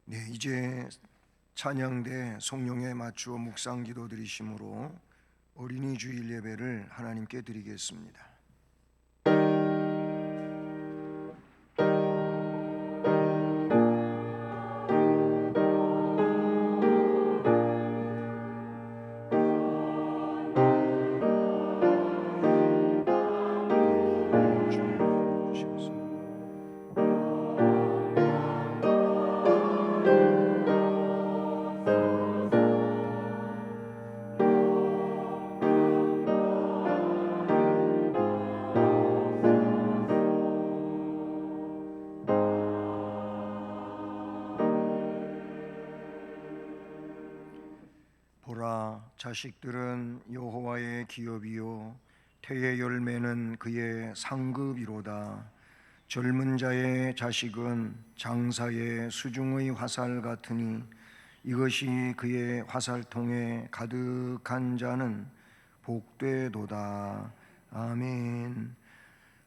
네, 이제 찬양대 성령에 맞추어 묵상 기도 드리심으로 어린이 주일 예배를 하나님께 드리겠습니다. 보라, 자식들은 여호와의 기업이요 태의 열매는 그의 상급이로다. 젊은 자의 자식은 장사의 수중의 화살 같으니 이것이 그의 화살통에 가득한 자는 복되도다. 아멘.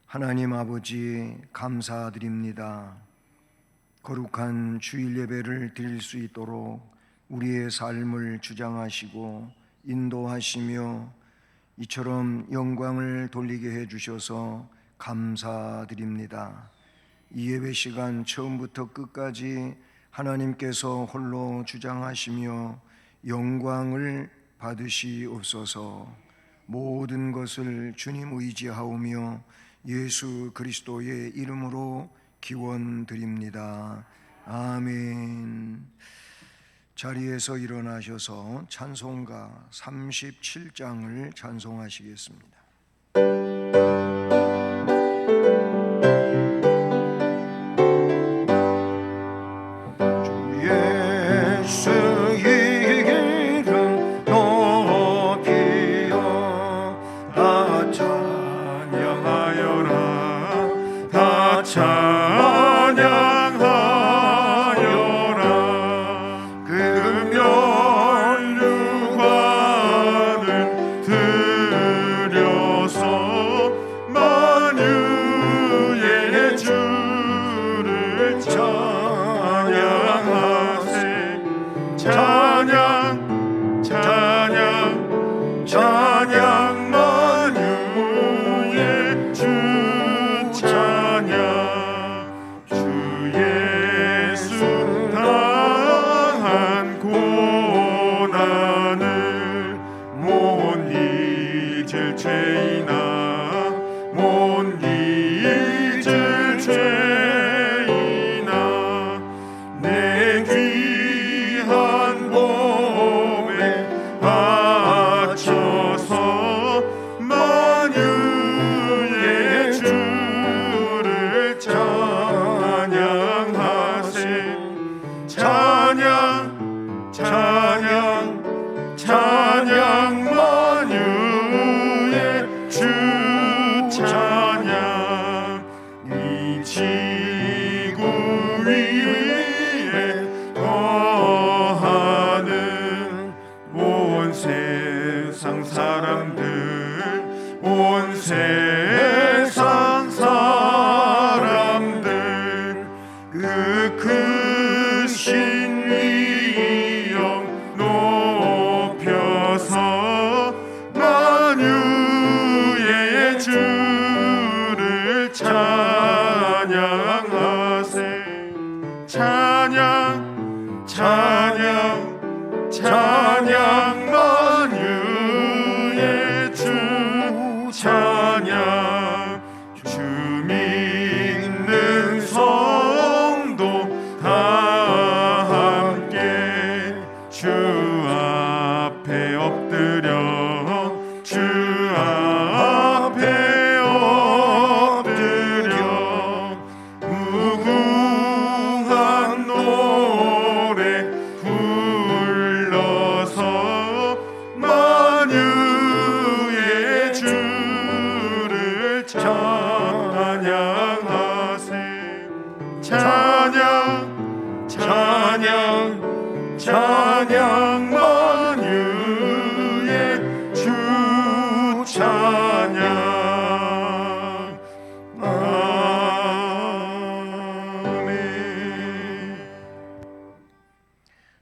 하나님 아버지, 감사드립니다. 거룩한 주일 예배를 드릴 수 있도록 우리의 삶을 주장하시고 인도하시며 이처럼 영광을 돌리게 해주셔서 감사드립니다. 이 예배 시간 처음부터 끝까지 하나님께서 홀로 주장하시며 영광을 받으시옵소서. 모든 것을 주님 의지하오며 예수 그리스도의 이름으로 기원드립니다. 아멘. 자리에서 일어나셔서 찬송가 37장을 찬송하시겠습니다. 주 예수의 이름 높이어 다 찬양하여라. 다 찬양하여라.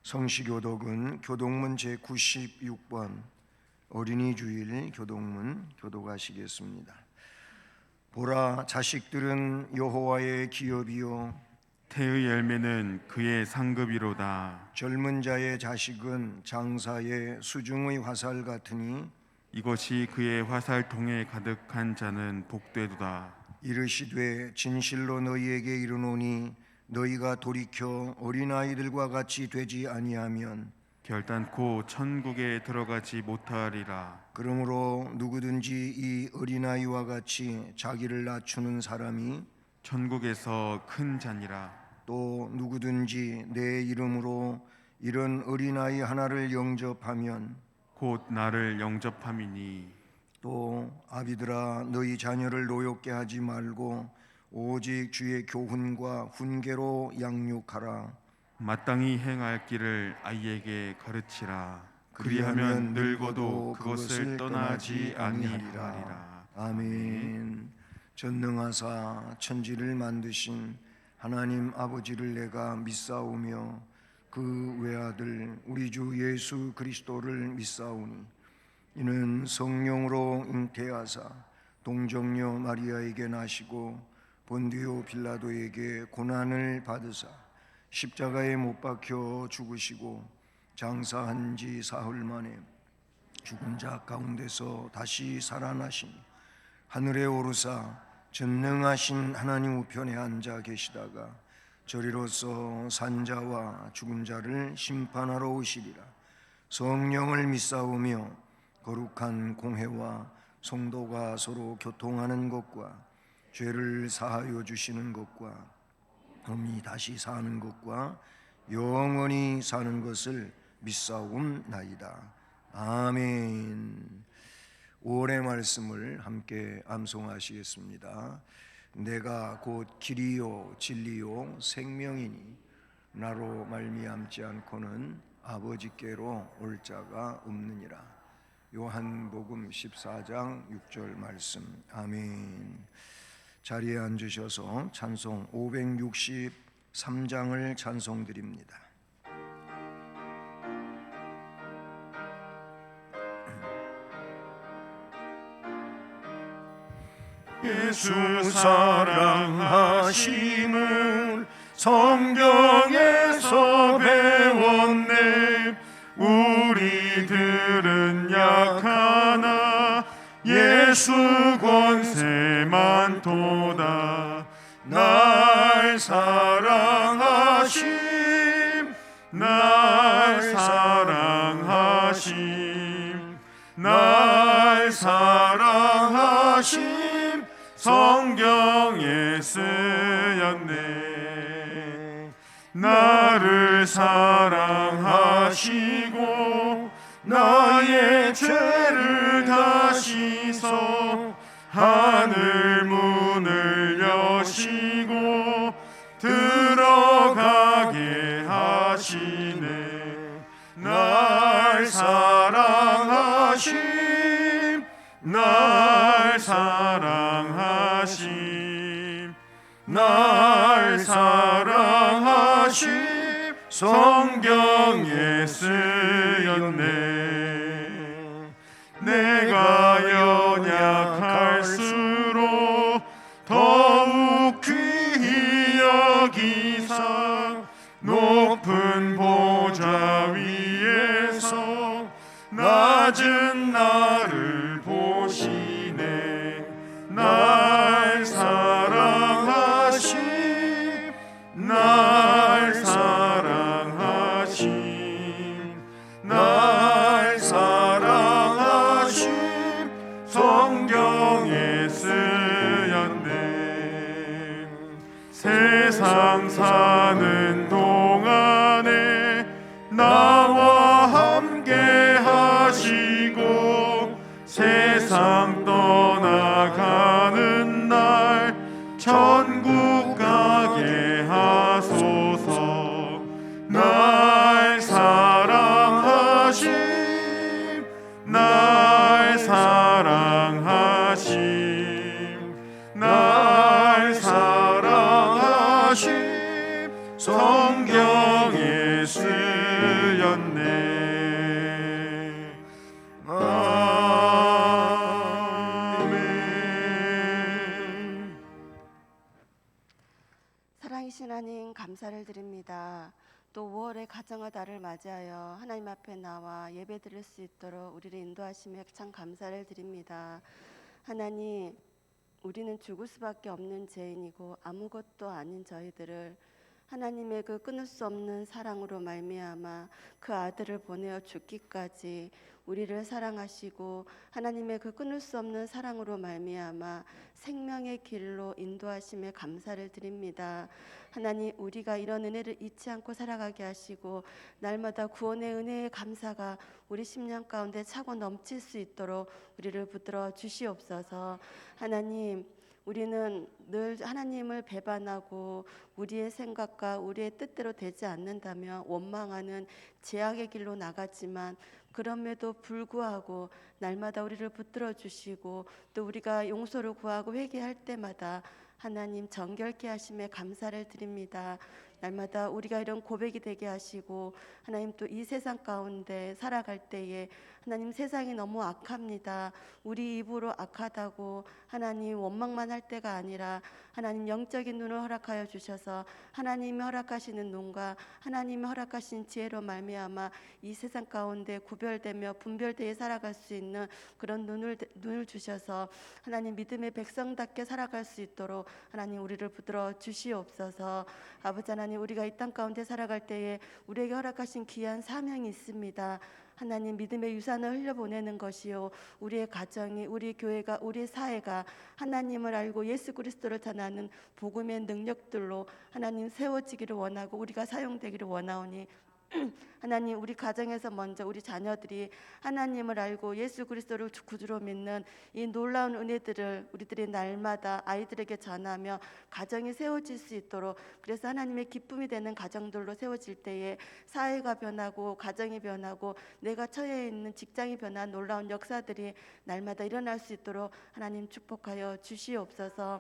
성시교독은 교독문 제96번 어린이 주일 교독문 교독하시겠습니다. 보라, 자식들은 여호와의 기업이요 태의 열매는 그의 상급이로다. 젊은 자의 자식은 장사의 수중의 화살 같으니 이것이 그의 화살통에 가득한 자는 복되도다. 이르시되 진실로 너희에게 이르노니 너희가 돌이켜 어린아이들과 같이 되지 아니하면 결단코 천국에 들어가지 못하리라. 그러므로 누구든지 이 어린아이와 같이 자기를 낮추는 사람이 천국에서 큰 자니라. 또 누구든지 내 이름으로 이런 어린아이 하나를 영접하면 곧 나를 영접함이니 또 아비들아 너희 자녀를 노엽게 하지 말고 오직 주의 교훈과 훈계로 양육하라. 마땅히 행할 길을 아이에게 가르치라. 그리하면 늙어도 그것을 떠나지 아니하리라. 아멘. 전능하사 천지를 만드신 하나님 아버지를 내가 믿사오며 그 외아들 우리 주 예수 그리스도를 믿사오니 이는 성령으로 잉태하사 동정녀 마리아에게 나시고 본디오 빌라도에게 고난을 받으사 십자가에 못 박혀 죽으시고 장사한 지 사흘 만에 죽은 자 가운데서 다시 살아나시니 하늘에 오르사 전능하신 하나님 우편에 앉아 계시다가 저리로서 산자와 죽은 자를 심판하러 오시리라. 성령을 믿사오며 거룩한 공회와 성도가 서로 교통하는 것과 죄를 사하여 주시는 것과 몸이 다시 사는 것과 영원히 사는 것을 믿사옵나이다. 아멘. 5월의 말씀을 함께 암송하시겠습니다. 내가 곧 길이요 진리요 생명이니 나로 말미암지 않고는 아버지께로 올 자가 없느니라. 요한복음 14장 6절 말씀. 아멘. 자리에 앉으셔서 찬송 563장을 찬송드립니다. 예수 사랑하심을 성경에서 배웠네. 우리들은 약하나 예수 권세 많도다. 날 사랑하심, 날 사랑하심, 날 사랑하심 성경에 쓰였네. 나를 사랑하시고 나의 죄를 다 씻어 하늘 문을 여시고 들어가게 하시네. 날 사랑하심, 날 사랑하심, 날 사랑하심 성경에 쓰였네. 내가 연약할수록 더욱 귀히 여기사 높은 보좌 위에서 낮은 나를 보시네. 날 사랑하심, 날 사랑하심, 날 사랑하심 성경에 쓰였네. 세상 사는 동안에 나와 함께 하시고 세상 떠나가는 날 천국 가게 하소서. 날 사랑하심, 날 사랑하심, 날 사랑하심 성경에 쓰였네. 되었네. 아멘. 사랑이신 하나님, 감사를 드립니다. 또 5월의 가정의 달을 맞이하여 하나님 앞에 나와 예배 드릴 수 있도록 우리를 인도하심에 참 감사를 드립니다. 하나님, 우리는 죽을 수밖에 없는 죄인이고 아무것도 아닌 저희들을 하나님의 그 끊을 수 없는 사랑으로 말미암아 그 아들을 보내어 죽기까지 우리를 사랑하시고 하나님의 그 끊을 수 없는 사랑으로 말미암아 생명의 길로 인도하심에 감사를 드립니다. 하나님, 우리가 이런 은혜를 잊지 않고 살아가게 하시고 날마다 구원의 은혜의 감사가 우리 심령 가운데 차고 넘칠 수 있도록 우리를 붙들어 주시옵소서. 하나님, 우리는 늘 하나님을 배반하고 우리의 생각과 우리의 뜻대로 되지 않는다며 원망하는 죄악의 길로 나갔지만 그럼에도 불구하고 날마다 우리를 붙들어 주시고 또 우리가 용서를 구하고 회개할 때마다 하나님 정결케 하심에 감사를 드립니다. 날마다 우리가 이런 고백이 되게 하시고 하나님 또 이 세상 가운데 살아갈 때에 하나님 세상이 너무 악합니다. 우리 입으로 악하다고 하나님 원망만 할 때가 아니라 하나님 영적인 눈을 허락하여 주셔서 하나님이 허락하시는 눈과 하나님이 허락하신 지혜로 말미암아 이 세상 가운데 구별되며 분별되어 살아갈 수 있는 그런 눈을 주셔서 하나님 믿음의 백성답게 살아갈 수 있도록 하나님 우리를 붙들어 주시옵소서. 아버지 하나님, 우리가 이 땅 가운데 살아갈 때에 우리에게 허락하신 귀한 사명이 있습니다. 하나님 믿음의 유산을 흘려보내는 것이요, 우리의 가정이, 우리 교회가, 우리 사회가 하나님을 알고 예수 그리스도를 전하는 복음의 능력들로 하나님 세워지기를 원하고 우리가 사용되기를 원하오니 하나님, 우리 가정에서 먼저 우리 자녀들이 하나님을 알고 예수 그리스도를 구주로 믿는 이 놀라운 은혜들을 우리들이 날마다 아이들에게 전하며 가정이 세워질 수 있도록, 그래서 하나님의 기쁨이 되는 가정들로 세워질 때에 사회가 변하고 가정이 변하고 내가 처해 있는 직장이 변한 놀라운 역사들이 날마다 일어날 수 있도록 하나님 축복하여 주시옵소서.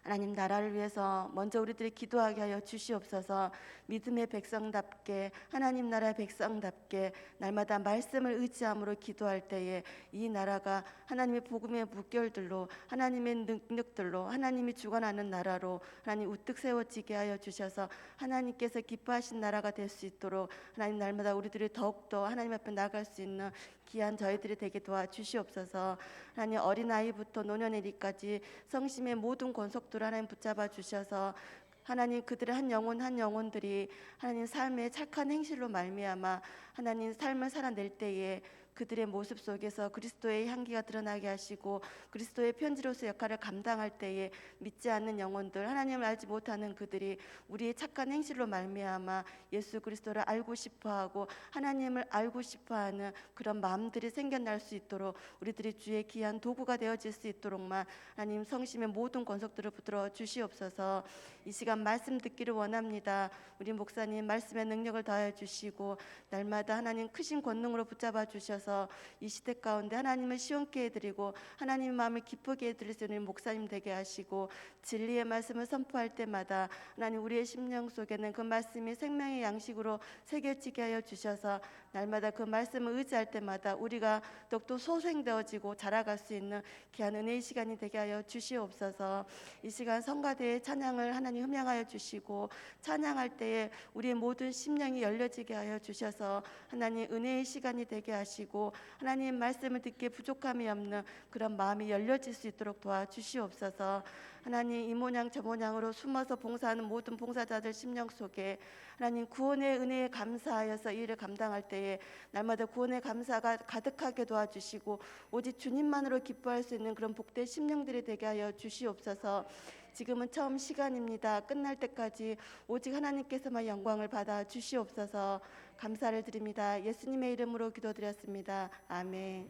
하나님, 나라를 위해서 먼저 우리들이 기도하게 하여 주시옵소서. 믿음의 백성답게, 하나님 나라의 백성답게 날마다 말씀을 의지함으로 기도할 때에 이 나라가 하나님의 복음의 물결들로, 하나님의 능력들로, 하나님이 주관하는 나라로 하나님 우뚝 세워지게 하여 주셔서 하나님께서 기뻐하신 나라가 될 수 있도록 하나님 날마다 우리들이 더욱더 하나님 앞에 나아갈 수 있는 귀한 저희들이 되게 도와주시옵소서. 하나님, 어린아이부터 노년의 일까지 성심의 모든 권속들 하나님 붙잡아 주셔서 하나님 그들의 한 영혼 한 영혼들이 하나님 삶의 착한 행실로 말미암아 하나님 삶을 살아낼 때에 그들의 모습 속에서 그리스도의 향기가 드러나게 하시고 그리스도의 편지로서 역할을 감당할 때에 믿지 않는 영혼들, 하나님을 알지 못하는 그들이 우리의 착한 행실로 말미암아 예수 그리스도를 알고 싶어하고 하나님을 알고 싶어하는 그런 마음들이 생겨날 수 있도록 우리들이 주의 귀한 도구가 되어질 수 있도록만 하나님 성심의 모든 권속들을 붙들어 주시옵소서. 이 시간 말씀 듣기를 원합니다. 우리 목사님 말씀의 능력을 더하여 주시고 날마다 하나님 크신 권능으로 붙잡아 주셔서 이 시대 가운데 하나님을 시원케 해드리고 하나님의 마음을 기쁘게 해드릴 수 있는 목사님 되게 하시고 진리의 말씀을 선포할 때마다 하나님 우리의 심령 속에는 그 말씀이 생명의 양식으로 새겨지게 하여 주셔서 날마다 그 말씀을 의지할 때마다 우리가 더욱더 소생되어지고 자라갈 수 있는 귀한 은혜의 시간이 되게 하여 주시옵소서. 이 시간 성가대의 찬양을 하나님 흠양하여 주시고 찬양할 때에 우리의 모든 심령이 열려지게 하여 주셔서 하나님 은혜의 시간이 되게 하시고 하나님 말씀을 듣기에 부족함이 없는 그런 마음이 열려질 수 있도록 도와주시옵소서. 하나님 이 모양 저 모양으로 숨어서 봉사하는 모든 봉사자들 심령 속에 하나님 구원의 은혜에 감사하여서 이 일을 감당할 때에 날마다 구원의 감사가 가득하게 도와주시고 오직 주님만으로 기뻐할 수 있는 그런 복된 심령들이 되게 하여 주시옵소서. 지금은 처음 시간입니다. 끝날 때까지 오직 하나님께서만 영광을 받아 주시옵소서. 감사를 드립니다. 예수님의 이름으로 기도드렸습니다. 아멘.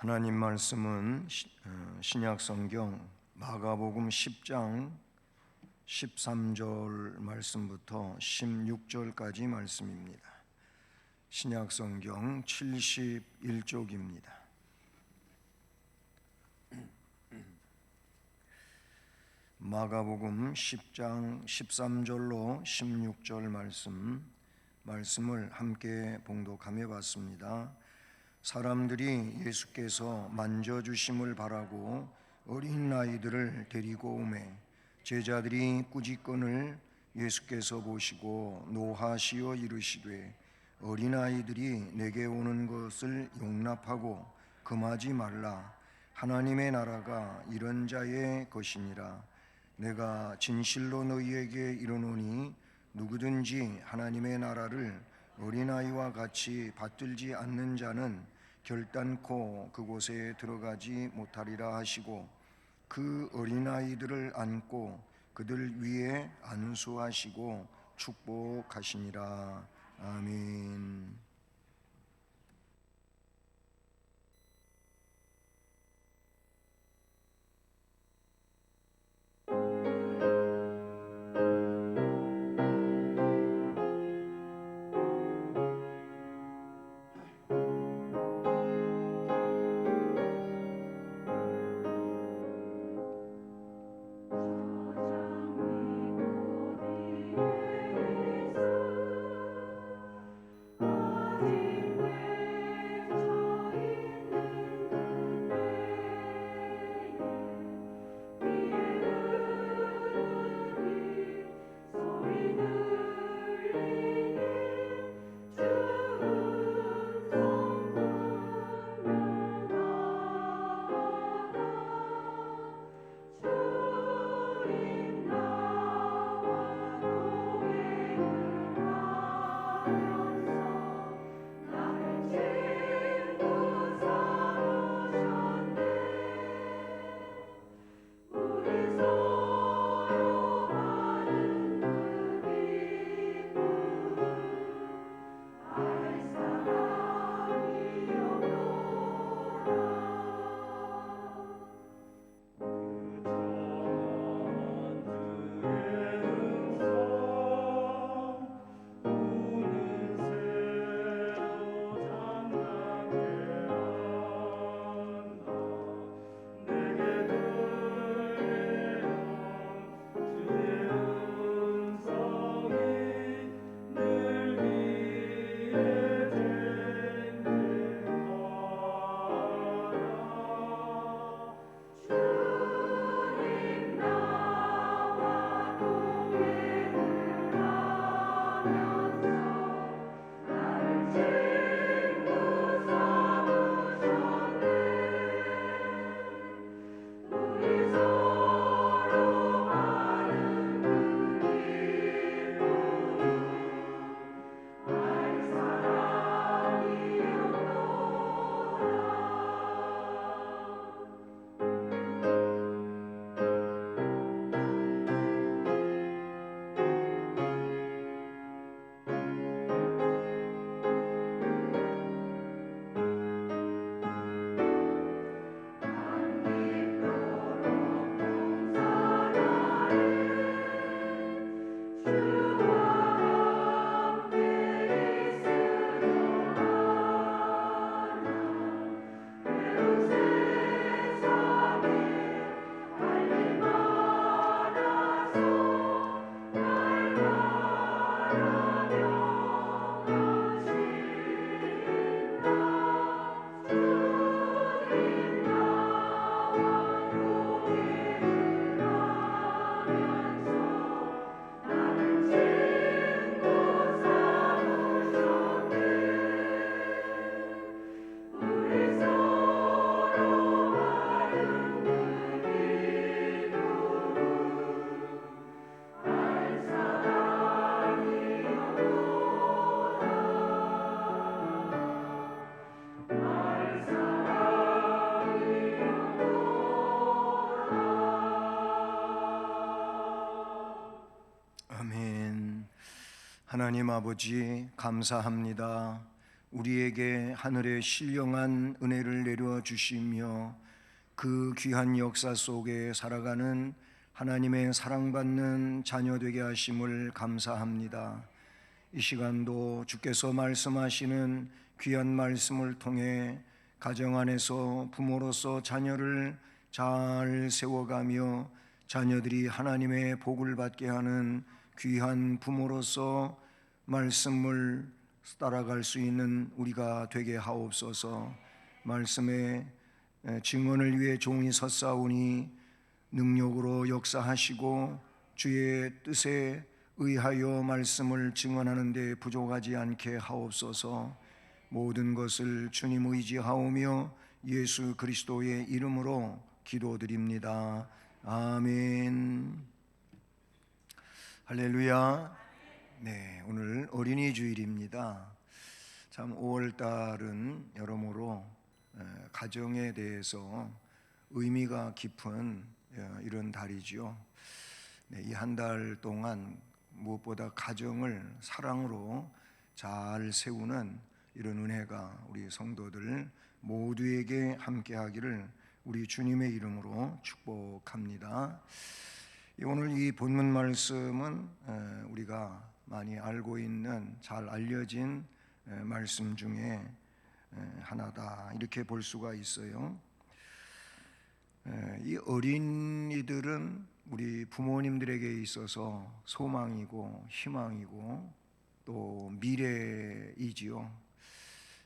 하나님 말씀은 신약 성경 마가복음 10장 13절 말씀부터 16절까지 말씀입니다. 신약 성경 71쪽입니다. 마가복음 10장 13절로 16절 말씀을 함께 봉독하며 봤습니다. 사람들이 예수께서 만져주심을 바라고 어린 아이들을 데리고 오매 제자들이 꾸짖건을 예수께서 보시고 노하시어 이르시되 어린 아이들이 내게 오는 것을 용납하고 금하지 말라. 하나님의 나라가 이런 자의 것이니라. 내가 진실로 너희에게 이르노니 누구든지 하나님의 나라를 어린아이와 같이 받들지 않는 자는 결단코 그곳에 들어가지 못하리라 하시고 그 어린아이들을 안고 그들 위에 안수하시고 축복하시니라. 아멘. 하나님 아버지 감사합니다. 우리에게 하늘의 신령한 은혜를 내려 주시며 그 귀한 역사 속에 살아가는 하나님의 사랑받는 자녀 되게 하심을 감사합니다. 이 시간도 주께서 말씀하시는 귀한 말씀을 통해 가정 안에서 부모로서 자녀를 잘 세워가며 자녀들이 하나님의 복을 받게 하는 귀한 부모로서 말씀을 따라갈 수 있는 우리가 되게 하옵소서. 말씀의 증언을 위해 종이 섰사오니 능력으로 역사하시고 주의 뜻에 의하여 말씀을 증언하는 데 부족하지 않게 하옵소서. 모든 것을 주님 의지하오며 예수 그리스도의 이름으로 기도드립니다. 아멘. 할렐루야. 네, 오늘 어린이 주일입니다. 참 5월 달은 여러모로 가정에 대해서 의미가 깊은 이런 달이죠. 네, 이 한 달 동안 무엇보다 가정을 사랑으로 잘 세우는 이런 은혜가 우리 성도들 모두에게 함께하기를 우리 주님의 이름으로 축복합니다. 오늘 이 본문 말씀은 우리가 많이 알고 있는 잘 알려진 말씀 중에 하나다 이렇게 볼 수가 있어요. 이 어린이들은 우리 부모님들에게 있어서 소망이고 희망이고 또 미래이지요.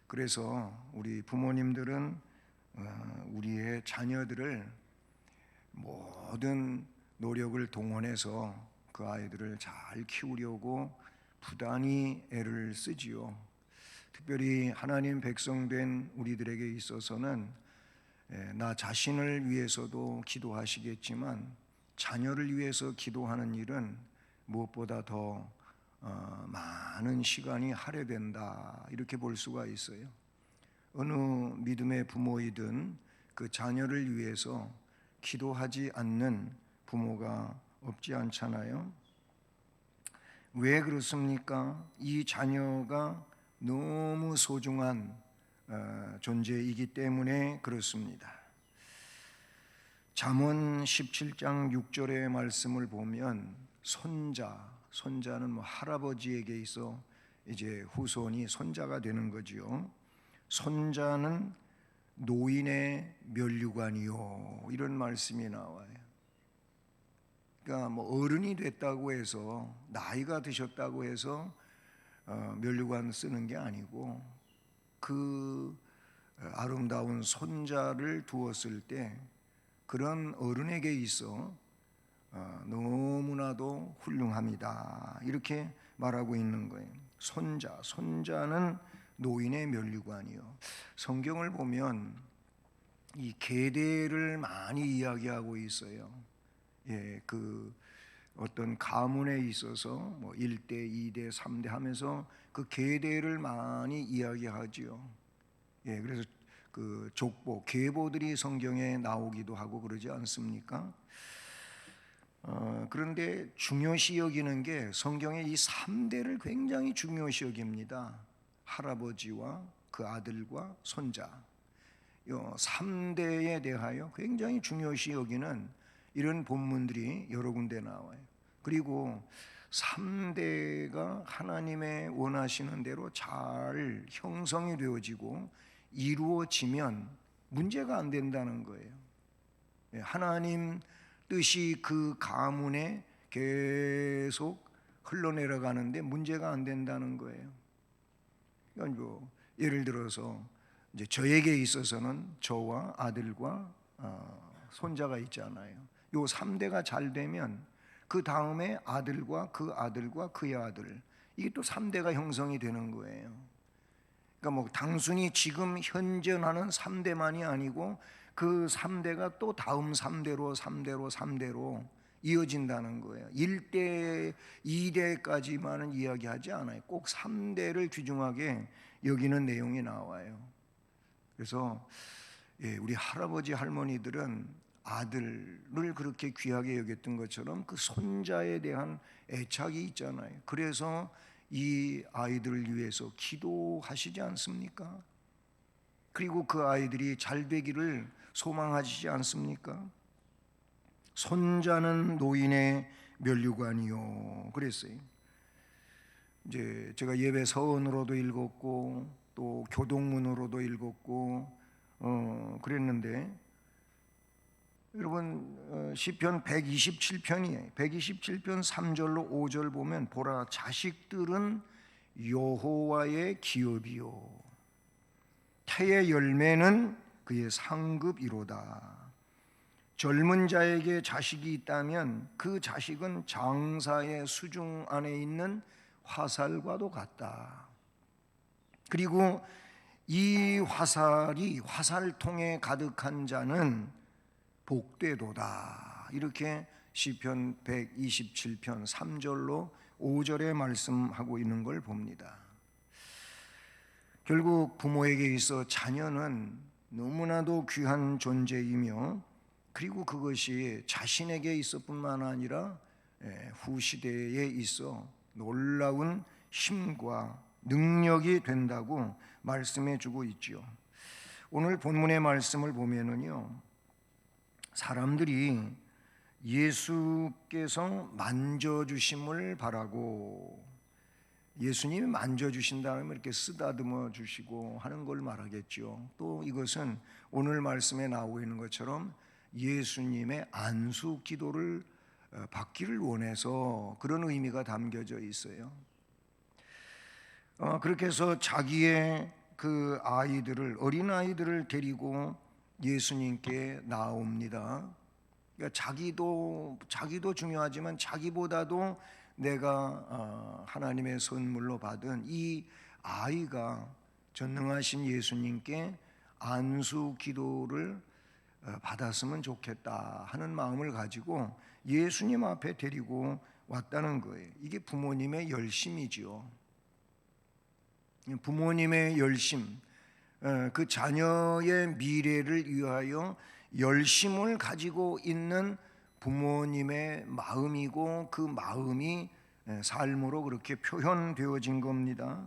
그래서 우리 부모님들은 우리의 자녀들을 모든 노력을 동원해서 그 아이들을 잘 키우려고 부단히 애를 쓰지요. 특별히 하나님 백성된 우리들에게 있어서는 나 자신을 위해서도 기도하시겠지만 자녀를 위해서 기도하는 일은 무엇보다 더 많은 시간이 할애된다 이렇게 볼 수가 있어요. 어느 믿음의 부모이든 그 자녀를 위해서 기도하지 않는 부모가 없지 않잖아요. 왜 그렇습니까? 이 자녀가 너무 소중한 존재이기 때문에 그렇습니다. 잠언 17장 6절의 말씀을 보면 손자는 할아버지에게 있어 이제 후손이 손자가 되는 거지요. 손자는 노인의 면류관이요 이런 말씀이 나와요. 그러니까 어른이 됐다고 해서 나이가 드셨다고 해서 면류관 쓰는 게 아니고 그 아름다운 손자를 두었을 때 그런 어른에게 있어 너무나도 훌륭합니다 이렇게 말하고 있는 거예요. 손자는 노인의 면류관이요. 성경을 보면 이 계대를 많이 이야기하고 있어요. 그 어떤 가문에 있어서 1대, 2대, 3대 하면서 그 계대를 많이 이야기하지요. 그래서 그 족보, 계보들이 성경에 나오기도 하고 그러지 않습니까? 그런데 중요시 여기는 게 성경의 이 3대를 굉장히 중요시 여깁니다. 할아버지와 그 아들과 손자. 이 3대에 대하여 굉장히 중요시 여기는 이런 본문들이 여러 군데 나와요. 그리고 3대가 하나님의 원하시는 대로 잘 형성이 되어지고 이루어지면 문제가 안 된다는 거예요. 하나님 뜻이 그 가문에 계속 흘러내려가는데 문제가 안 된다는 거예요. 그러니까 예를 들어서 이제 저에게 있어서는 저와 아들과 손자가 있잖아요. 요 3대가 잘 되면 그 다음에 아들과 그의 아들 이게 또 3대가 형성이 되는 거예요. 그러니까 단순히 지금 현존하는 3대만이 아니고 그 3대가 또 다음 3대로 이어진다는 거예요. 1대, 2대까지만은 이야기하지 않아요. 꼭 3대를 귀중하게 여기는 내용이 나와요. 그래서 우리 할아버지 할머니들은 아들을 그렇게 귀하게 여겼던 것처럼 그 손자에 대한 애착이 있잖아요. 그래서 이 아이들을 위해서 기도하시지 않습니까? 그리고 그 아이들이 잘 되기를 소망하시지 않습니까? 손자는 노인의 면류관이요 그랬어요. 이제 제가 예배 서원으로도 읽었고 또 교동문으로도 읽었고 그랬는데 여러분 시편 127편이에요. 127편 3절로 5절 보면 보라 자식들은 여호와의 기업이요 태의 열매는 그의 상급이로다. 젊은 자에게 자식이 있다면 그 자식은 장사의 수중 안에 있는 화살과도 같다. 그리고 이 화살이 화살통에 가득한 자는 복되도다. 이렇게 시편 127편 3절로 5절에 말씀하고 있는 걸 봅니다. 결국 부모에게 있어 자녀는 너무나도 귀한 존재이며 그리고 그것이 자신에게 있을 뿐만 아니라 후시대에 있어 놀라운 힘과 능력이 된다고 말씀해 주고 있죠. 오늘 본문의 말씀을 보면은요, 사람들이 예수께서 만져주심을 바라고 예수님이 만져주신다면 이렇게 쓰다듬어 주시고 하는 걸 말하겠죠. 또 이것은 오늘 말씀에 나오고 있는 것처럼 예수님의 안수 기도를 받기를 원해서 그런 의미가 담겨져 있어요. 그렇게 해서 자기의 그 아이들을 어린 아이들을 데리고 예수님께 나옵니다. 그러니까 자기도 중요하지만 자기보다도 내가 하나님의 선물로 받은 이 아이가 전능하신 예수님께 안수 기도를 받았으면 좋겠다 하는 마음을 가지고 예수님 앞에 데리고 왔다는 거예요. 이게 부모님의 열심이지요. 부모님의 열심, 그 자녀의 미래를 위하여 열심을 가지고 있는 부모님의 마음이고 그 마음이 삶으로 그렇게 표현되어진 겁니다.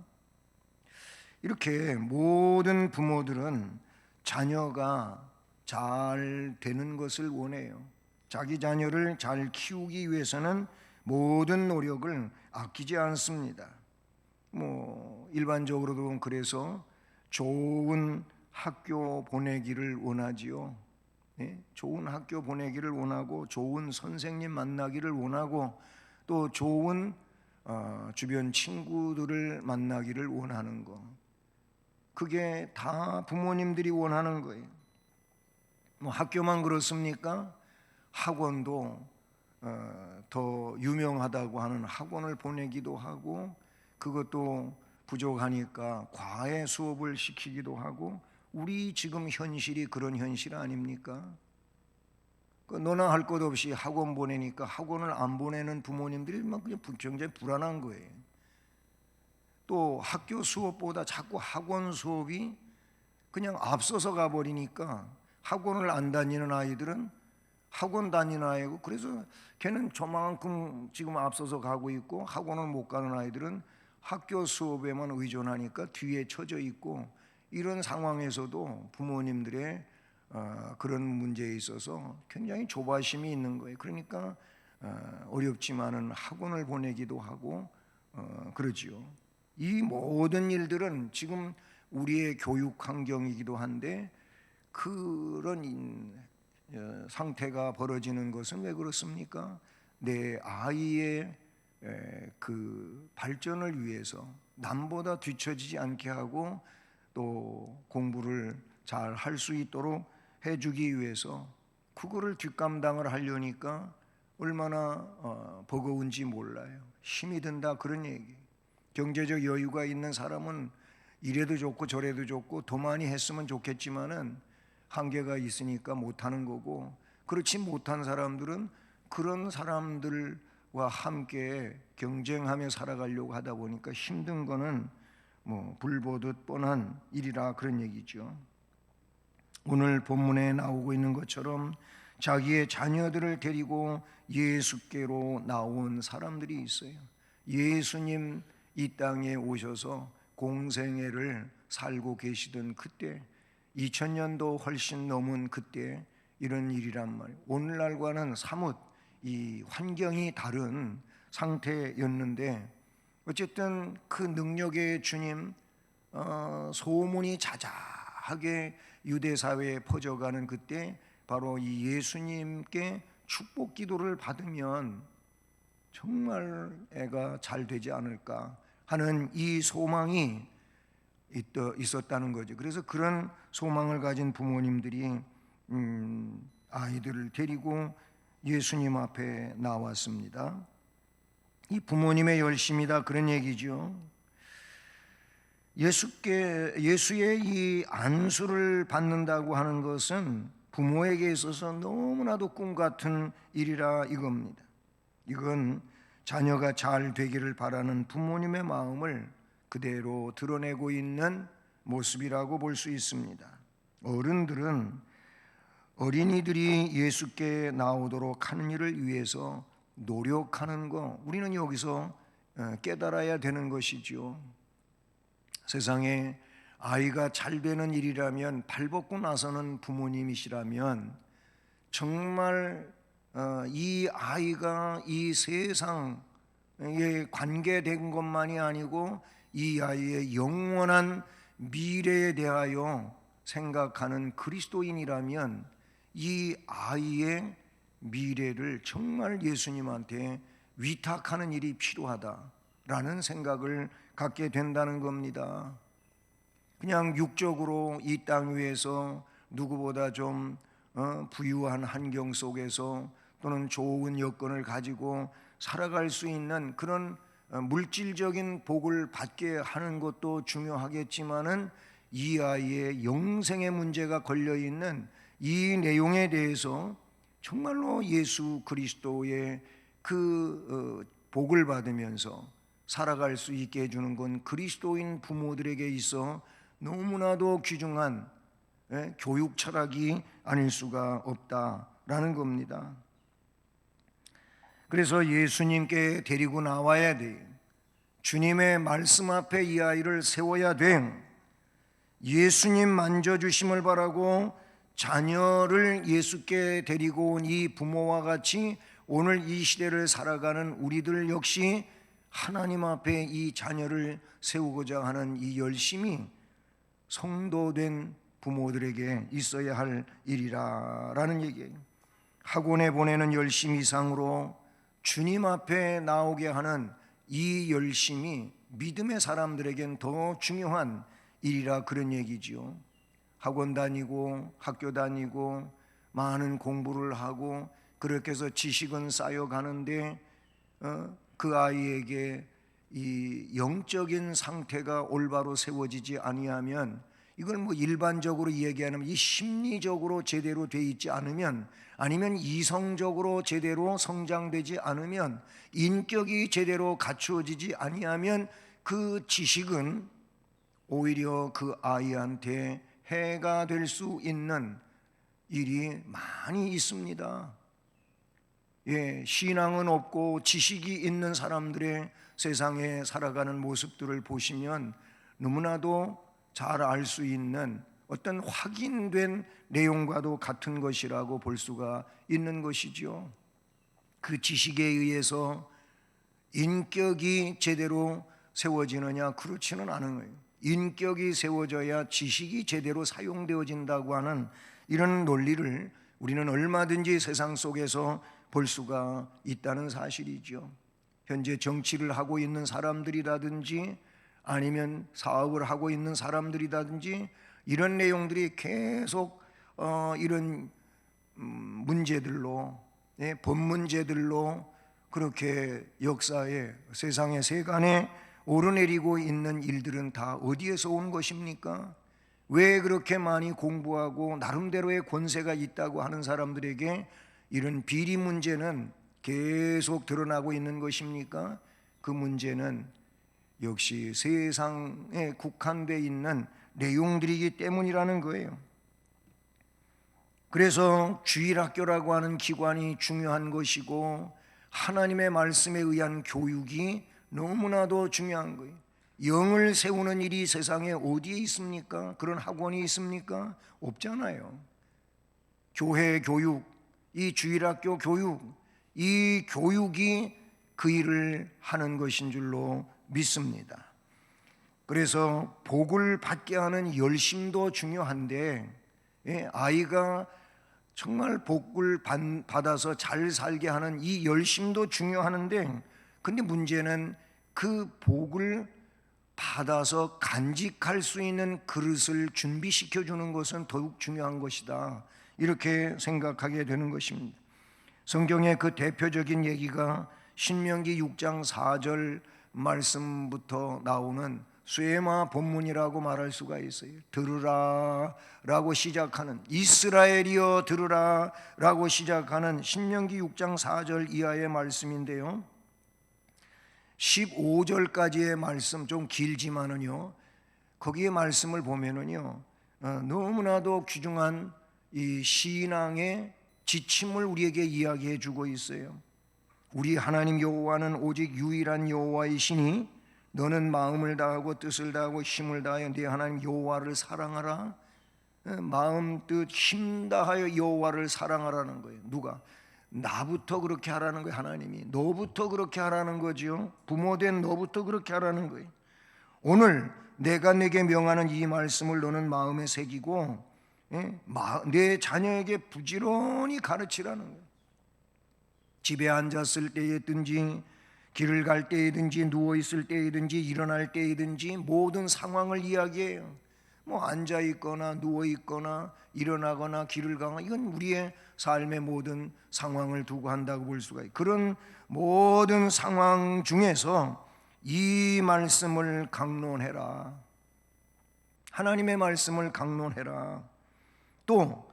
이렇게 모든 부모들은 자녀가 잘 되는 것을 원해요. 자기 자녀를 잘 키우기 위해서는 모든 노력을 아끼지 않습니다. 일반적으로도 그래서 좋은 학교 보내기를 원하지요. 좋은 학교 보내기를 원하고 좋은 선생님 만나기를 원하고 또 좋은 주변 친구들을 만나기를 원하는 거. 그게 다 부모님들이 원하는 거예요. 학교만 그렇습니까? 학원도 더 유명하다고 하는 학원을 보내기도 하고 그것도 부족하니까 과외 수업을 시키기도 하고 우리 지금 현실이 그런 현실 아닙니까? 너나 할 것 없이 학원 보내니까 학원을 안 보내는 부모님들이 막 그냥 굉장히 불안한 거예요. 또 학교 수업보다 자꾸 학원 수업이 그냥 앞서서 가버리니까 학원을 안 다니는 아이들은 학원 다니는 아이고 그래서 걔는 저만큼 지금 앞서서 가고 있고 학원을 못 가는 아이들은 학교 수업에만 의존하니까 뒤에 처져 있고 이런 상황에서도 부모님들의 그런 문제에 있어서 굉장히 조바심이 있는 거예요. 그러니까 어렵지만은 학원을 보내기도 하고 그러지요. 이 모든 일들은 지금 우리의 교육 환경이기도 한데 그런 상태가 벌어지는 것은 왜 그렇습니까? 내 아이의 그 발전을 위해서 남보다 뒤처지지 않게 하고 또 공부를 잘 할 수 있도록 해주기 위해서 그거를 뒷감당을 하려니까 얼마나 버거운지 몰라요. 힘이 든다 그런 얘기. 경제적 여유가 있는 사람은 이래도 좋고 저래도 좋고 더 많이 했으면 좋겠지만은 한계가 있으니까 못하는 거고 그렇지 못한 사람들은 그런 사람들과 함께 경쟁하며 살아가려고 하다 보니까 힘든 거는 불보듯 뻔한 일이라 그런 얘기죠. 오늘 본문에 나오고 있는 것처럼 자기의 자녀들을 데리고 예수께로 나온 사람들이 있어요. 예수님 이 땅에 오셔서 공생애를 살고 계시던 그때, 2000년도 훨씬 넘은 그때 이런 일이란 말이에요. 오늘날과는 사뭇 이 환경이 다른 상태였는데, 어쨌든 그 능력의 주님, 소문이 자자하게 유대 사회에 퍼져가는 그때, 바로 이 예수님께 축복 기도를 받으면 정말 애가 잘 되지 않을까 하는 이 소망이 있었다는 거죠. 그래서 그런 소망을 가진 부모님들이 아이들을 데리고 예수님 앞에 나왔습니다. 이 부모님의 열심이다, 그런 얘기죠. 예수의 이 안수를 받는다고 하는 것은 부모에게 있어서 너무나도 꿈 같은 일이라 이겁니다. 이건 자녀가 잘 되기를 바라는 부모님의 마음을 그대로 드러내고 있는 모습이라고 볼 수 있습니다. 어른들은 어린이들이 예수께 나오도록 하는 일을 위해서 노력하는 거, 우리는 여기서 깨달아야 되는 것이죠. 세상에 아이가 잘 되는 일이라면, 발벗고 나서는 부모님이시라면 정말 이 아이가 이 세상에 관계된 것만이 아니고 이 아이의 영원한 미래에 대하여 생각하는 그리스도인이라면 이 아이의 미래를 정말 예수님한테 위탁하는 일이 필요하다라는 생각을 갖게 된다는 겁니다. 그냥 육적으로 이 땅 위에서 누구보다 좀 부유한 환경 속에서 또는 좋은 여건을 가지고 살아갈 수 있는 그런 물질적인 복을 받게 하는 것도 중요하겠지만은, 이 아이의 영생의 문제가 걸려 있는 이 내용에 대해서 정말로 예수 그리스도의 그 복을 받으면서 살아갈 수 있게 해주는 건 그리스도인 부모들에게 있어 너무나도 귀중한 교육 철학이 아닐 수가 없다라는 겁니다. 그래서 예수님께 데리고 나와야 돼. 주님의 말씀 앞에 이 아이를 세워야 돼. 예수님 만져주심을 바라고 자녀를 예수께 데리고 온 이 부모와 같이 오늘 이 시대를 살아가는 우리들 역시 하나님 앞에 이 자녀를 세우고자 하는 이 열심이 성도된 부모들에게 있어야 할 일이라는 얘기예요. 학원에 보내는 열심 이상으로 주님 앞에 나오게 하는 이 열심이 믿음의 사람들에겐 더 중요한 일이라, 그런 얘기지요. 학원 다니고 학교 다니고 많은 공부를 하고 그렇게 해서 지식은 쌓여가는데 그 아이에게 이 영적인 상태가 올바로 세워지지 아니하면, 이걸 뭐 일반적으로 얘기하면 이 심리적으로 제대로 돼 있지 않으면, 아니면 이성적으로 제대로 성장되지 않으면, 인격이 제대로 갖추어지지 아니하면 그 지식은 오히려 그 아이한테 해가 될 수 있는 일이 많이 있습니다. 신앙은 없고 지식이 있는 사람들의 세상에 살아가는 모습들을 보시면 너무나도 잘 알 수 있는 어떤 확인된 내용과도 같은 것이라고 볼 수가 있는 것이죠. 그 지식에 의해서 인격이 제대로 세워지느냐? 그렇지는 않은 거예요. 인격이 세워져야 지식이 제대로 사용되어진다고 하는 이런 논리를 우리는 얼마든지 세상 속에서 볼 수가 있다는 사실이죠. 현재 정치를 하고 있는 사람들이라든지 아니면 사업을 하고 있는 사람들이라든지 이런 내용들이 계속 이런 문제들로, 법 문제들로 그렇게 역사에, 세상의 세간에 오르내리고 있는 일들은 다 어디에서 온 것입니까? 왜 그렇게 많이 공부하고 나름대로의 권세가 있다고 하는 사람들에게 이런 비리 문제는 계속 드러나고 있는 것입니까? 그 문제는 역시 세상에 국한되어 있는 내용들이기 때문이라는 거예요. 그래서 주일학교라고 하는 기관이 중요한 것이고, 하나님의 말씀에 의한 교육이 너무나도 중요한 거예요. 영을 세우는 일이 세상에 어디에 있습니까? 그런 학원이 있습니까? 없잖아요. 교회 교육, 이 주일학교 교육, 이 교육이 그 일을 하는 것인 줄로 믿습니다. 그래서 복을 받게 하는 열심도 중요한데, 아이가 정말 복을 받아서 잘 살게 하는 이 열심도 중요하는데, 근데 문제는 그 복을 받아서 간직할 수 있는 그릇을 준비시켜 주는 것은 더욱 중요한 것이다, 이렇게 생각하게 되는 것입니다. 성경의 그 대표적인 얘기가 신명기 6장 4절 말씀부터 나오는 쇠마 본문이라고 말할 수가 있어요. 들으라 라고 시작하는, 이스라엘이여 들으라 라고 시작하는 신명기 6장 4절 이하의 말씀인데요, 15절까지의 말씀, 좀 길지만은요, 거기에 말씀을 보면은요, 너무나도 귀중한 이 신앙의 지침을 우리에게 이야기해 주고 있어요. 우리 하나님 여호와는 오직 유일한 여호와이시니 너는 마음을 다하고 뜻을 다하고 힘을 다하여 네 하나님 여호와를 사랑하라. 마음, 뜻, 힘 다하여 여호와를 사랑하라는 거예요. 누가? 나부터 그렇게 하라는 거예요. 하나님이 너부터 그렇게 하라는 거지요. 부모된 너부터 그렇게 하라는 거예요. 오늘 내가 내게 명하는 이 말씀을 너는 마음에 새기고 내 자녀에게 부지런히 가르치라는 거예요. 집에 앉았을 때에든지 길을 갈 때이든지 누워있을 때이든지 일어날 때이든지 모든 상황을 이야기해요. 뭐 앉아있거나 누워있거나 일어나거나 길을 가거나, 이건 우리의 삶의 모든 상황을 두고 한다고 볼 수가 있어요. 그런 모든 상황 중에서 이 말씀을 강론해라. 하나님의 말씀을 강론해라. 또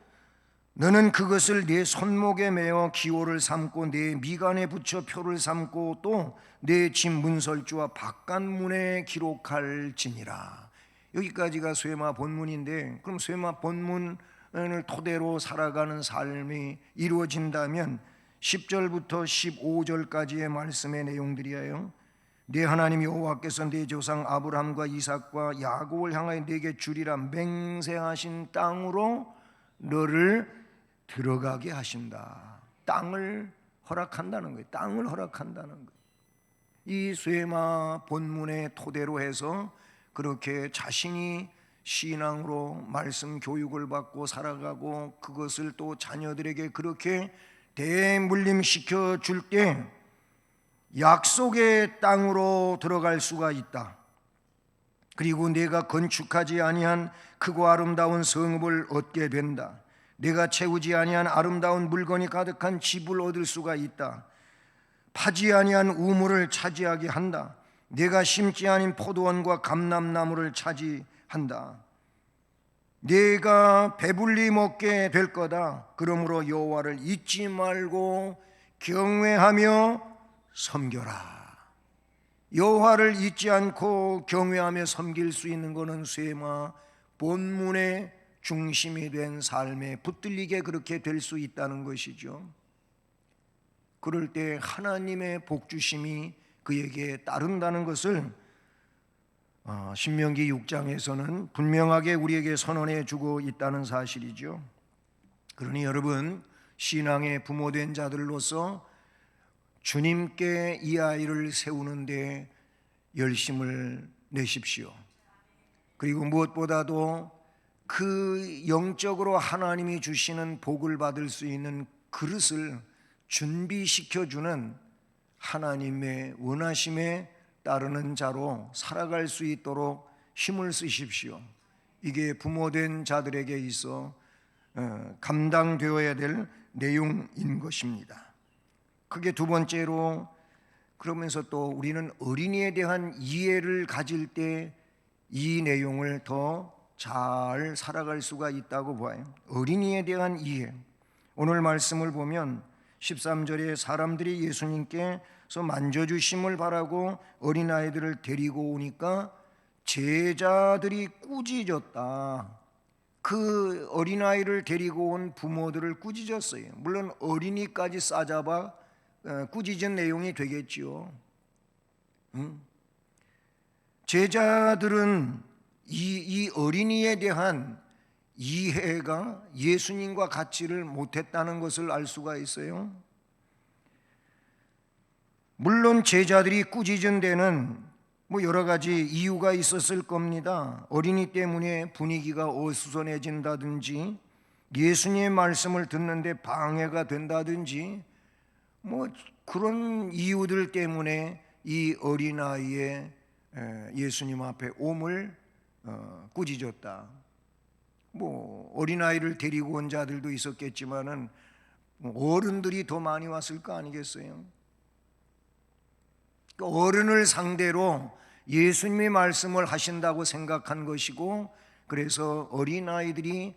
너는 그것을 네 손목에 매어 기호를 삼고 네 미간에 붙여 표를 삼고 또 네 집 문설주와 바깥문에 기록할지니라. 여기까지가 쇠마 본문인데, 그럼 쇠마 본문을 토대로 살아가는 삶이 이루어진다면 10절부터 15절까지의 말씀의 내용들이에요. 네 하나님 여호와께서 네 조상 아브라함과 이삭과 야곱을 향하여 네게 주리라 맹세하신 땅으로 너를 들어가게 하신다. 땅을 허락한다는 거예요. 땅을 허락한다는 거예요. 이 쇠마 본문의 토대로 해서 그렇게 자신이 신앙으로 말씀 교육을 받고 살아가고 그것을 또 자녀들에게 그렇게 대물림시켜 줄 때 약속의 땅으로 들어갈 수가 있다. 그리고 내가 건축하지 아니한 크고 아름다운 성읍을 얻게 된다. 내가 채우지 아니한 아름다운 물건이 가득한 집을 얻을 수가 있다. 파지 아니한 우물을 차지하게 한다. 내가 심지 아닌 포도원과 감람나무를 차지한다. 내가 배불리 먹게 될 거다. 그러므로 여호와를 잊지 말고 경외하며 섬겨라. 여호와를 잊지 않고 경외하며 섬길 수 있는 것은 쇠마 본문의 중심이 된 삶에 붙들리게 그렇게 될 수 있다는 것이죠. 그럴 때 하나님의 복주심이 그에게 따른다는 것을 신명기 6장에서는 분명하게 우리에게 선언해 주고 있다는 사실이죠. 그러니 여러분, 신앙의 부모된 자들로서 주님께 이 아이를 세우는데 열심을 내십시오. 그리고 무엇보다도 그 영적으로 하나님이 주시는 복을 받을 수 있는 그릇을 준비시켜주는 하나님의 원하심에 따르는 자로 살아갈 수 있도록 힘을 쓰십시오. 이게 부모된 자들에게 있어 감당되어야 될 내용인 것입니다. 그게 두 번째로, 그러면서 또 우리는 어린이에 대한 이해를 가질 때 이 내용을 더 잘 살아갈 수가 있다고 봐요. 어린이에 대한 이해. 오늘 말씀을 보면 13절에 사람들이 예수님께서 만져주심을 바라고 어린아이들을 데리고 오니까 제자들이 꾸짖었다. 그 어린아이를 데리고 온 부모들을 꾸짖었어요. 물론 어린이까지 싸잡아 꾸짖은 내용이 되겠지요. 제자들은 이 어린이에 대한 이해가 예수님과 같지를 못했다는 것을 알 수가 있어요. 물론 제자들이 꾸짖은 데는 여러 가지 이유가 있었을 겁니다. 어린이 때문에 분위기가 어수선해진다든지, 예수님의 말씀을 듣는데 방해가 된다든지, 그런 이유들 때문에 이 어린아이의 예수님 앞에 옴을 꾸짖었다. 어린아이를 데리고 온 자들도 있었겠지만은 어른들이 더 많이 왔을 거 아니겠어요? 어른을 상대로 예수님의 말씀을 하신다고 생각한 것이고, 그래서 어린아이들이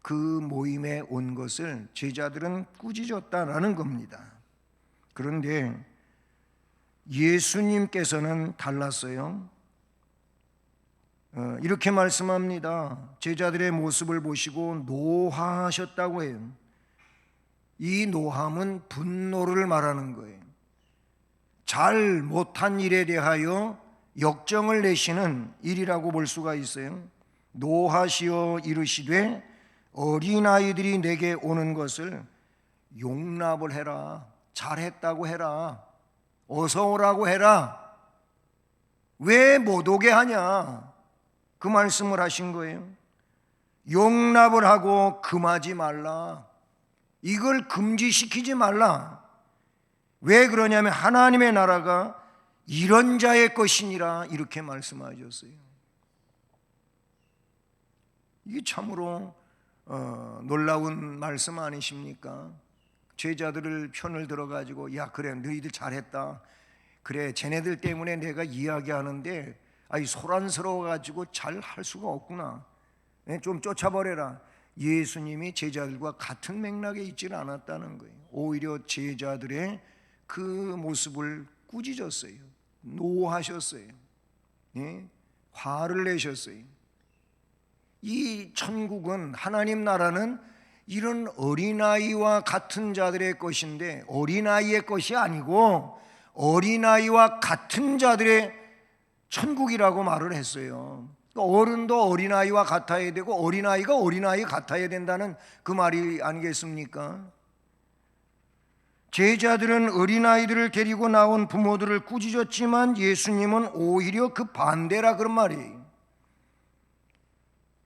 그 모임에 온 것을 제자들은 꾸짖었다라는 겁니다. 그런데 예수님께서는 달랐어요. 이렇게 말씀합니다. 제자들의 모습을 보시고 노하하셨다고 해요. 이 노함은 분노를 말하는 거예요. 잘 못한 일에 대하여 역정을 내시는 일이라고 볼 수가 있어요. 노하시어 이르시되 어린아이들이 내게 오는 것을 용납을 해라. 잘했다고 해라. 어서 오라고 해라. 왜 못 오게 하냐? 그 말씀을 하신 거예요. 용납을 하고 금하지 말라. 이걸 금지시키지 말라. 왜 그러냐면 하나님의 나라가 이런 자의 것이니라, 이렇게 말씀하셨어요. 이게 참으로 놀라운 말씀 아니십니까? 제자들을 편을 들어가지고, 야 그래 너희들 잘했다. 그래 쟤네들 때문에 내가 이야기하는데 소란스러워가지고 잘 할 수가 없구나. 좀 쫓아버려라. 예수님이 제자들과 같은 맥락에 있지는 않았다는 거예요. 오히려 제자들의 그 모습을 꾸짖었어요. 노하셨어요. 화를 내셨어요. 이 천국은, 하나님 나라는 이런 어린아이와 같은 자들의 것인데, 어린아이의 것이 아니고 어린아이와 같은 자들의 천국이라고 말을 했어요. 어른도 어린아이와 같아야 되고 어린아이가 어린아이 같아야 된다는 그 말이 아니겠습니까? 제자들은 어린아이들을 데리고 나온 부모들을 꾸짖었지만 예수님은 오히려 그 반대라, 그런 말이에요.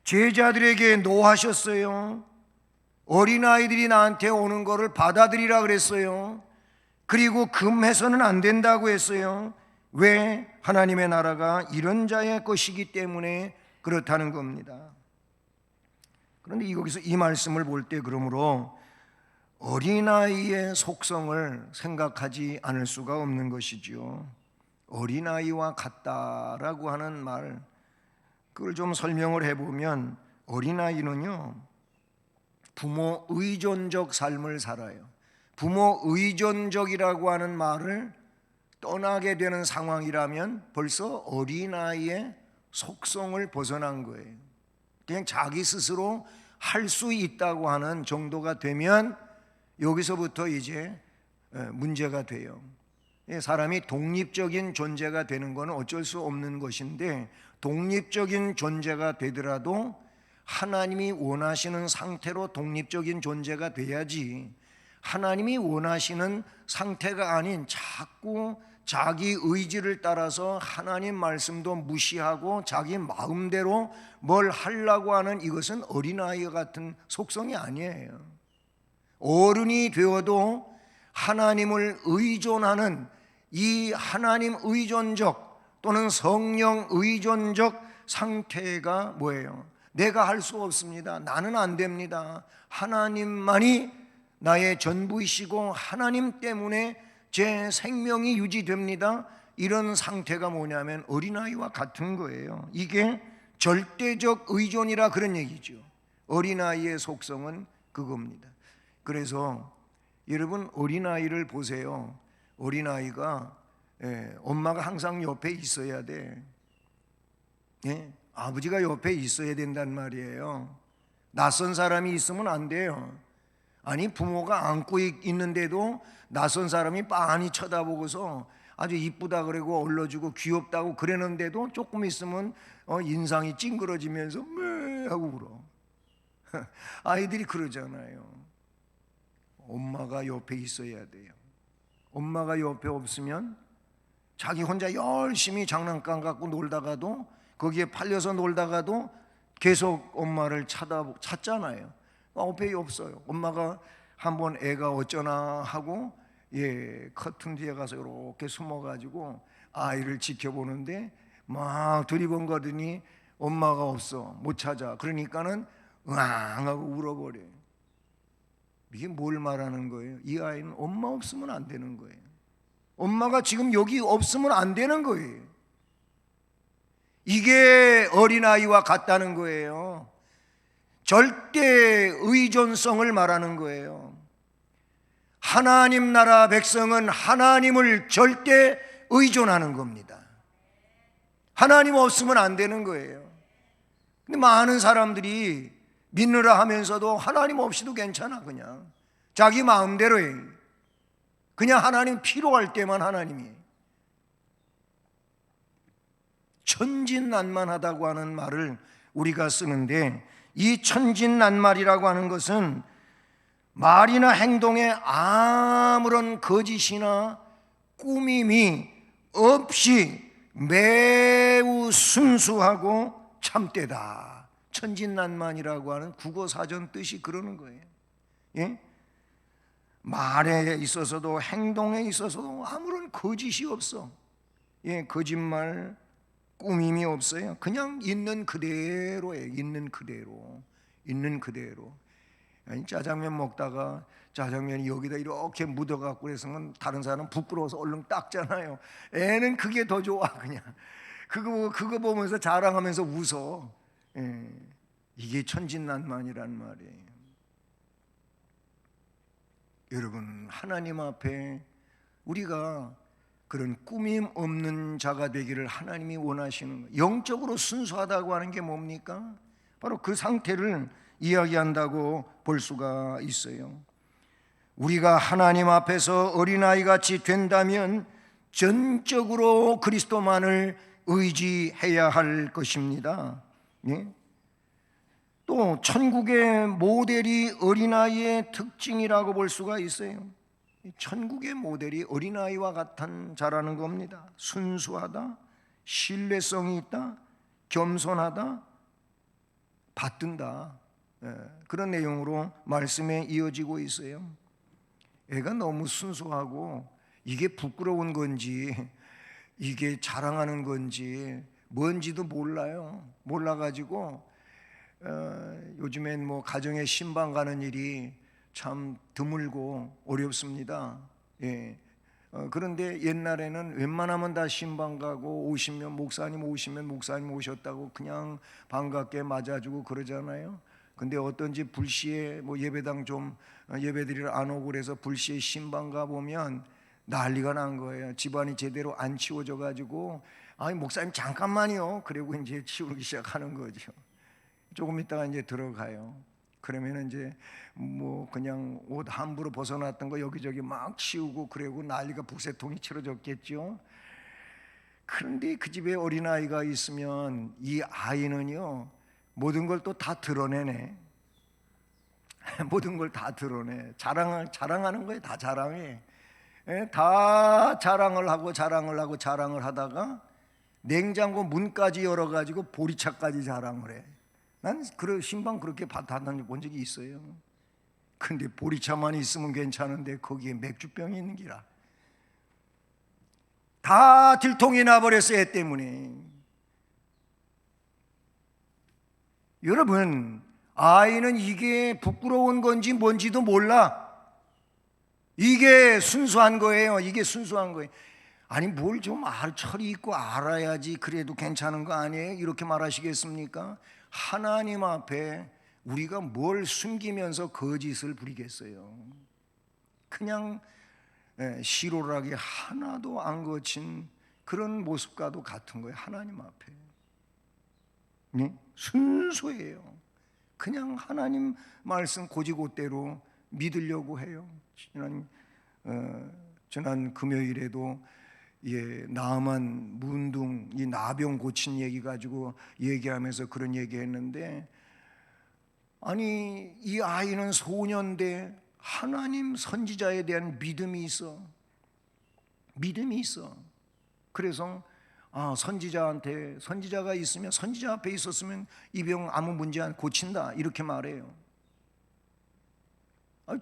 제자들에게 노하셨어요. 어린아이들이 나한테 오는 거를 받아들이라 그랬어요. 그리고 금해서는 안 된다고 했어요. 왜? 하나님의 나라가 이런 자의 것이기 때문에 그렇다는 겁니다. 그런데 여기서 이 말씀을 볼 때 그러므로 어린아이의 속성을 생각하지 않을 수가 없는 것이지요. 어린아이와 같다라고 하는 말, 그걸 좀 설명을 해보면, 어린아이는요 부모 의존적 삶을 살아요. 부모 의존적이라고 하는 말을 떠나게 되는 상황이라면 벌써 어린아이의 속성을 벗어난 거예요. 그냥 자기 스스로 할 수 있다고 하는 정도가 되면 여기서부터 이제 문제가 돼요. 사람이 독립적인 존재가 되는 것은 어쩔 수 없는 것인데, 독립적인 존재가 되더라도 하나님이 원하시는 상태로 독립적인 존재가 돼야지, 하나님이 원하시는 상태가 아닌 자꾸 자기 의지를 따라서 하나님 말씀도 무시하고 자기 마음대로 뭘 하려고 하는, 이것은 어린아이 같은 속성이 아니에요. 어른이 되어도 하나님을 의존하는 이 하나님 의존적 또는 성령 의존적 상태가 뭐예요? 내가 할 수 없습니다. 나는 안 됩니다. 하나님만이 나의 전부이시고 하나님 때문에 제 생명이 유지됩니다. 이런 상태가 뭐냐면 어린아이와 같은 거예요. 이게 절대적 의존이라 그런 얘기죠. 어린아이의 속성은 그겁니다. 그래서 여러분 어린아이를 보세요. 어린아이가 엄마가 항상 옆에 있어야 돼. 아버지가 옆에 있어야 된단 말이에요. 낯선 사람이 있으면 안 돼요. 아니 부모가 안고 있는데도 낯선 사람이 빤히 쳐다보고서 아주 이쁘다 그러고 얼러주고 귀엽다고 그랬는데도 조금 있으면 인상이 찡그러지면서 매 하고 울어. 아이들이 그러잖아요. 엄마가 옆에 있어야 돼요. 엄마가 옆에 없으면 자기 혼자 열심히 장난감 갖고 놀다가도, 거기에 팔려서 놀다가도 계속 엄마를 찾잖아요. 옆에 없어요. 엄마가 한번 애가 어쩌나 하고 커튼 뒤에 가서 이렇게 숨어가지고 아이를 지켜보는데 막 두리번거리니 엄마가 없어, 못 찾아. 그러니까는 응앙 하고 울어버려요. 이게 뭘 말하는 거예요? 이 아이는 엄마 없으면 안 되는 거예요. 엄마가 지금 여기 없으면 안 되는 거예요. 이게 어린아이와 같다는 거예요. 절대 의존성을 말하는 거예요. 하나님 나라 백성은 하나님을 절대 의존하는 겁니다. 하나님 없으면 안 되는 거예요. 근데 많은 사람들이 믿느라 하면서도 하나님 없이도 괜찮아. 그냥 자기 마음대로 해. 그냥 하나님 필요할 때만 하나님이. 천진난만하다고 하는 말을 우리가 쓰는데, 이 천진난말이라고 하는 것은 말이나 행동에 아무런 거짓이나 꾸밈이 없이 매우 순수하고 참되다. 천진난만이라고 하는 국어사전 뜻이 그러는 거예요. 예? 말에 있어서도 행동에 있어서도 아무런 거짓이 없어. 거짓말, 꾸밈이 없어요. 그냥 있는 그대로예요. 있는 그대로. 아니, 짜장면 먹다가 짜장면이 여기다 이렇게 묻어갖고 그래서 다른 사람은 부끄러워서 얼른 닦잖아요. 애는 그게 더 좋아. 그냥 그거 보면서 자랑하면서 웃어. 이게 천진난만이란 말이에요. 여러분, 하나님 앞에 우리가 그런 꾸밈 없는 자가 되기를 하나님이 원하시는 거예요. 영적으로 순수하다고 하는 게 뭡니까? 바로 그 상태를 이야기한다고 볼 수가 있어요. 우리가 하나님 앞에서 어린아이같이 된다면 전적으로 그리스도만을 의지해야 할 것입니다. 또 천국의 모델이 어린아이의 특징이라고 볼 수가 있어요. 천국의 모델이 어린아이와 같은 자라는 겁니다. 순수하다, 신뢰성이 있다, 겸손하다, 받든다. 그런 내용으로 말씀에 이어지고 있어요. 애가 너무 순수하고 이게 부끄러운 건지 이게 자랑하는 건지 뭔지도 몰라가지고 요즘엔 뭐 가정에 신방 가는 일이 참 드물고 어렵습니다. 그런데 옛날에는 웬만하면 다 신방 가고 오시면 목사님 오셨다고 그냥 반갑게 맞아주고 그러잖아요. 근데 어떤지 불시에 뭐 예배당 좀 예배드리러 안 오고 그래서 불시에 신방 가 보면 난리가 난 거예요. 집안이 제대로 안 치워져 가지고 아니 목사님 잠깐만요. 그리고 이제 치우기 시작하는 거죠. 조금 있다가 이제 들어가요. 그러면 이제 뭐 그냥 옷 함부로 벗어났던 거 여기저기 막 치우고 그러고 난리가 북새통이 치러졌겠죠. 그런데 그 집에 어린아이가 있으면 이 아이는요 모든 걸 또 다 드러내네. 모든 걸 다 드러내. 자랑하는 거에 다 자랑해. 다 자랑을 하다가 냉장고 문까지 열어가지고 보리차까지 자랑을 해. 난 신방 그렇게 받아본 적이 있어요. 근데 보리차만 있으면 괜찮은데 거기에 맥주병이 있는 기라. 다 들통이 나버렸어요. 애 때문에. 여러분, 아이는 이게 부끄러운 건지 뭔지도 몰라. 이게 순수한 거예요. 아니 뭘 좀 철이 있고 알아야지 그래도 괜찮은 거 아니에요? 이렇게 말하시겠습니까? 하나님 앞에 우리가 뭘 숨기면서 거짓을 부리겠어요? 그냥 시로라기 하나도 안 거친 그런 모습과도 같은 거예요. 하나님 앞에 순수해요. 그냥 하나님 말씀 고지고대로 믿으려고 해요. 지난 금요일에도 나만 문둥 이 나병 고친 얘기 가지고 얘기하면서 그런 얘기했는데, 아니 이 아이는 소년데 하나님 선지자에 대한 믿음이 있어. 그래서 선지자가 있으면, 선지자 앞에 있었으면 이 병 아무 문제 안 고친다 이렇게 말해요.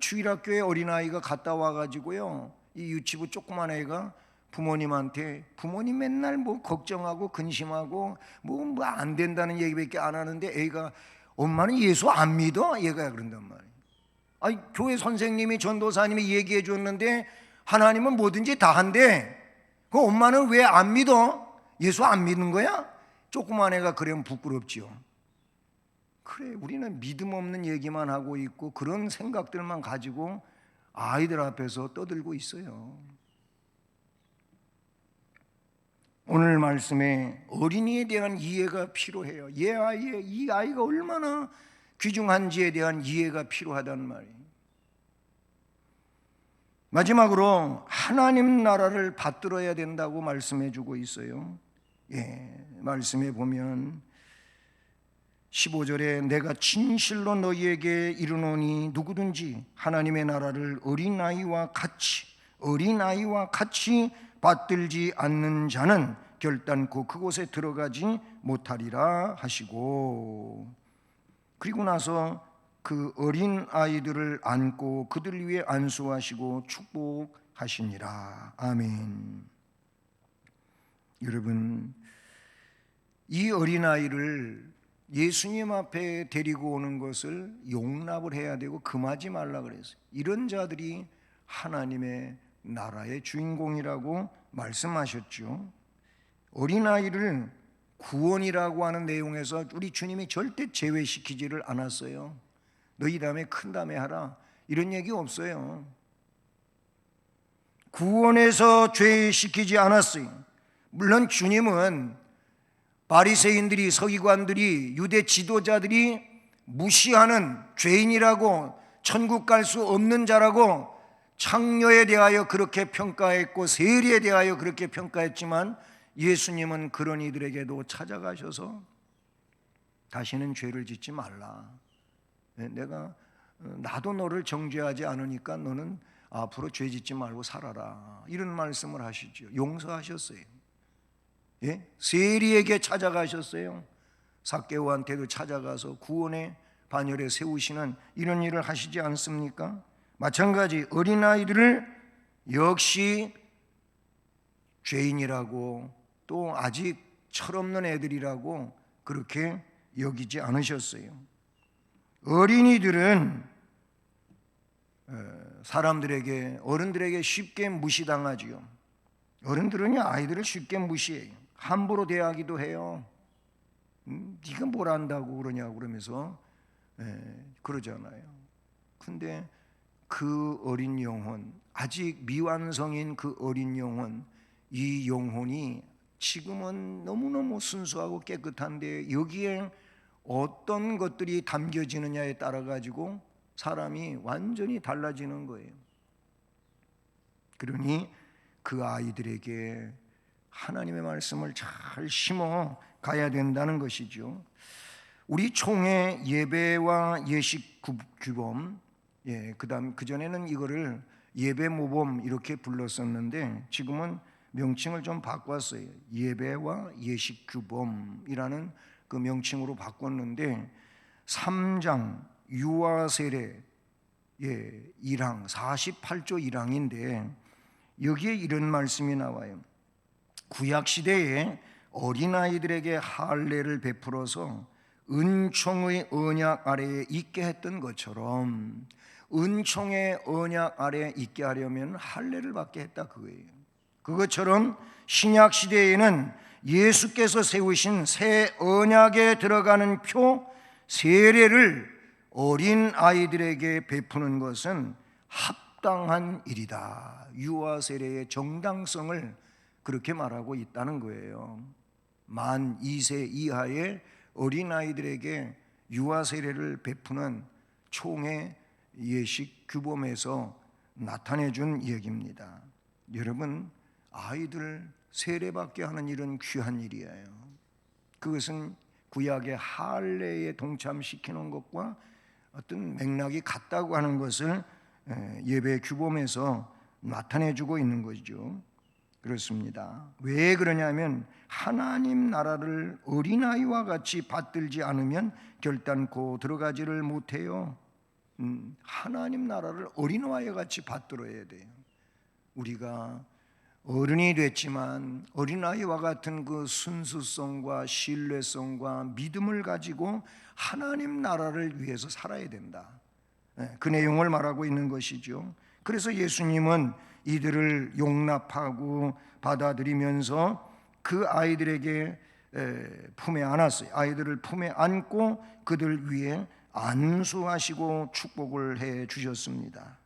주일학교에 어린아이가 갔다 와가지고요, 이 유치부 조그만 애가 부모님한테, 부모님 맨날 뭐 걱정하고 근심하고 뭐 안 된다는 얘기밖에 안 하는데, 애가 엄마는 예수 안 믿어? 얘가 그런단 말이에요. 교회 선생님이, 전도사님이 얘기해 줬는데 하나님은 뭐든지 다 한대. 그 엄마는 왜 안 믿어? 예수 안 믿는 거야? 조그만 애가 그러면 부끄럽지요. 그래, 우리는 믿음 없는 얘기만 하고 있고 그런 생각들만 가지고 아이들 앞에서 떠들고 있어요. 오늘 말씀에 어린이에 대한 이해가 필요해요. 이 아이가 얼마나 귀중한지에 대한 이해가 필요하단 말이에요. 마지막으로 하나님 나라를 받들어야 된다고 말씀해 주고 있어요. 말씀해 보면 15절에 내가 진실로 너희에게 이르노니 누구든지 하나님의 나라를 어린아이와 같이 받들지 않는 자는 결단코 그곳에 들어가지 못하리라 하시고, 그리고 나서 그 어린 아이들을 안고 그들 위에 안수하시고 축복하시니라. 아멘. 여러분, 이 어린아이를 예수님 앞에 데리고 오는 것을 용납을 해야 되고 금하지 말라 그랬어요. 이런 자들이 하나님의 나라의 주인공이라고 말씀하셨죠. 어린아이를 구원이라고 하는 내용에서 우리 주님이 절대 제외시키지를 않았어요. 너희 다음에 큰 다음에 하라 이런 얘기 없어요. 구원에서 죄시키지 않았어요. 물론 주님은 바리새인들이, 서기관들이, 유대 지도자들이 무시하는 죄인이라고, 천국 갈 수 없는 자라고 창녀에 대하여 그렇게 평가했고 세리에 대하여 그렇게 평가했지만, 예수님은 그런 이들에게도 찾아가셔서 다시는 죄를 짓지 말라. 나도 너를 정죄하지 않으니까 너는 앞으로 죄 짓지 말고 살아라, 이런 말씀을 하시죠. 용서하셨어요. 세리에게 찾아가셨어요. 삭개오한테도 찾아가서 구원의 반열에 세우시는 이런 일을 하시지 않습니까? 마찬가지 어린아이들을 역시 죄인이라고, 또 아직 철없는 애들이라고 그렇게 여기지 않으셨어요. 어린이들은 사람들에게, 어른들에게 쉽게 무시당하지요. 어른들은요, 아이들을 쉽게 무시해요. 함부로 대하기도 해요. 네가 뭘 안다고 그러냐고 그러면서 그러잖아요. 근데 그 어린 영혼, 아직 미완성인 그 어린 영혼, 이 영혼이 지금은 너무너무 순수하고 깨끗한데 여기에 어떤 것들이 담겨지느냐에 따라 가지고 사람이 완전히 달라지는 거예요. 그러니 그 아이들에게 하나님의 말씀을 잘 심어 가야 된다는 것이죠. 우리 총회 예배와 예식 규범, 그전에는 이거를 예배 모범 이렇게 불렀었는데 지금은 명칭을 좀 바꿨어요. 예배와 예식 규범이라는 그 명칭으로 바꿨는데 3장 유아 세례 1항 48조 1항인데 여기에 이런 말씀이 나와요. 구약 시대에 어린아이들에게 할례를 베풀어서 은총의 언약 아래에 있게 했던 것처럼 은총의 언약 아래에 있게 하려면 할례를 받게 했다 그거예요. 그것처럼 신약 시대에는 예수께서 세우신 새 언약에 들어가는 표 세례를 어린 아이들에게 베푸는 것은 합당한 일이다. 유아 세례의 정당성을 그렇게 말하고 있다는 거예요. 만 2세 이하의 어린 아이들에게 유아 세례를 베푸는 총회 예식 규범에서 나타내 준 얘기입니다. 여러분, 아이들 세례받게 하는 일은 귀한 일이에요. 그것은 구약의 할례에 동참시키는 것과 어떤 맥락이 같다고 하는 것을 예배 규범에서 나타내주고 있는 거죠. 그렇습니다. 왜 그러냐면 하나님 나라를 어린아이와 같이 받들지 않으면 결단코 들어가지를 못해요. 하나님 나라를 어린아이와 같이 받들어야 돼요. 우리가 어른이 됐지만 어린아이와 같은 그 순수성과 신뢰성과 믿음을 가지고 하나님 나라를 위해서 살아야 된다. 그 내용을 말하고 있는 것이죠. 그래서 예수님은 이들을 용납하고 받아들이면서 그 아이들에게 품에 안았어요. 아이들을 품에 안고 그들 위에 안수하시고 축복을 해 주셨습니다.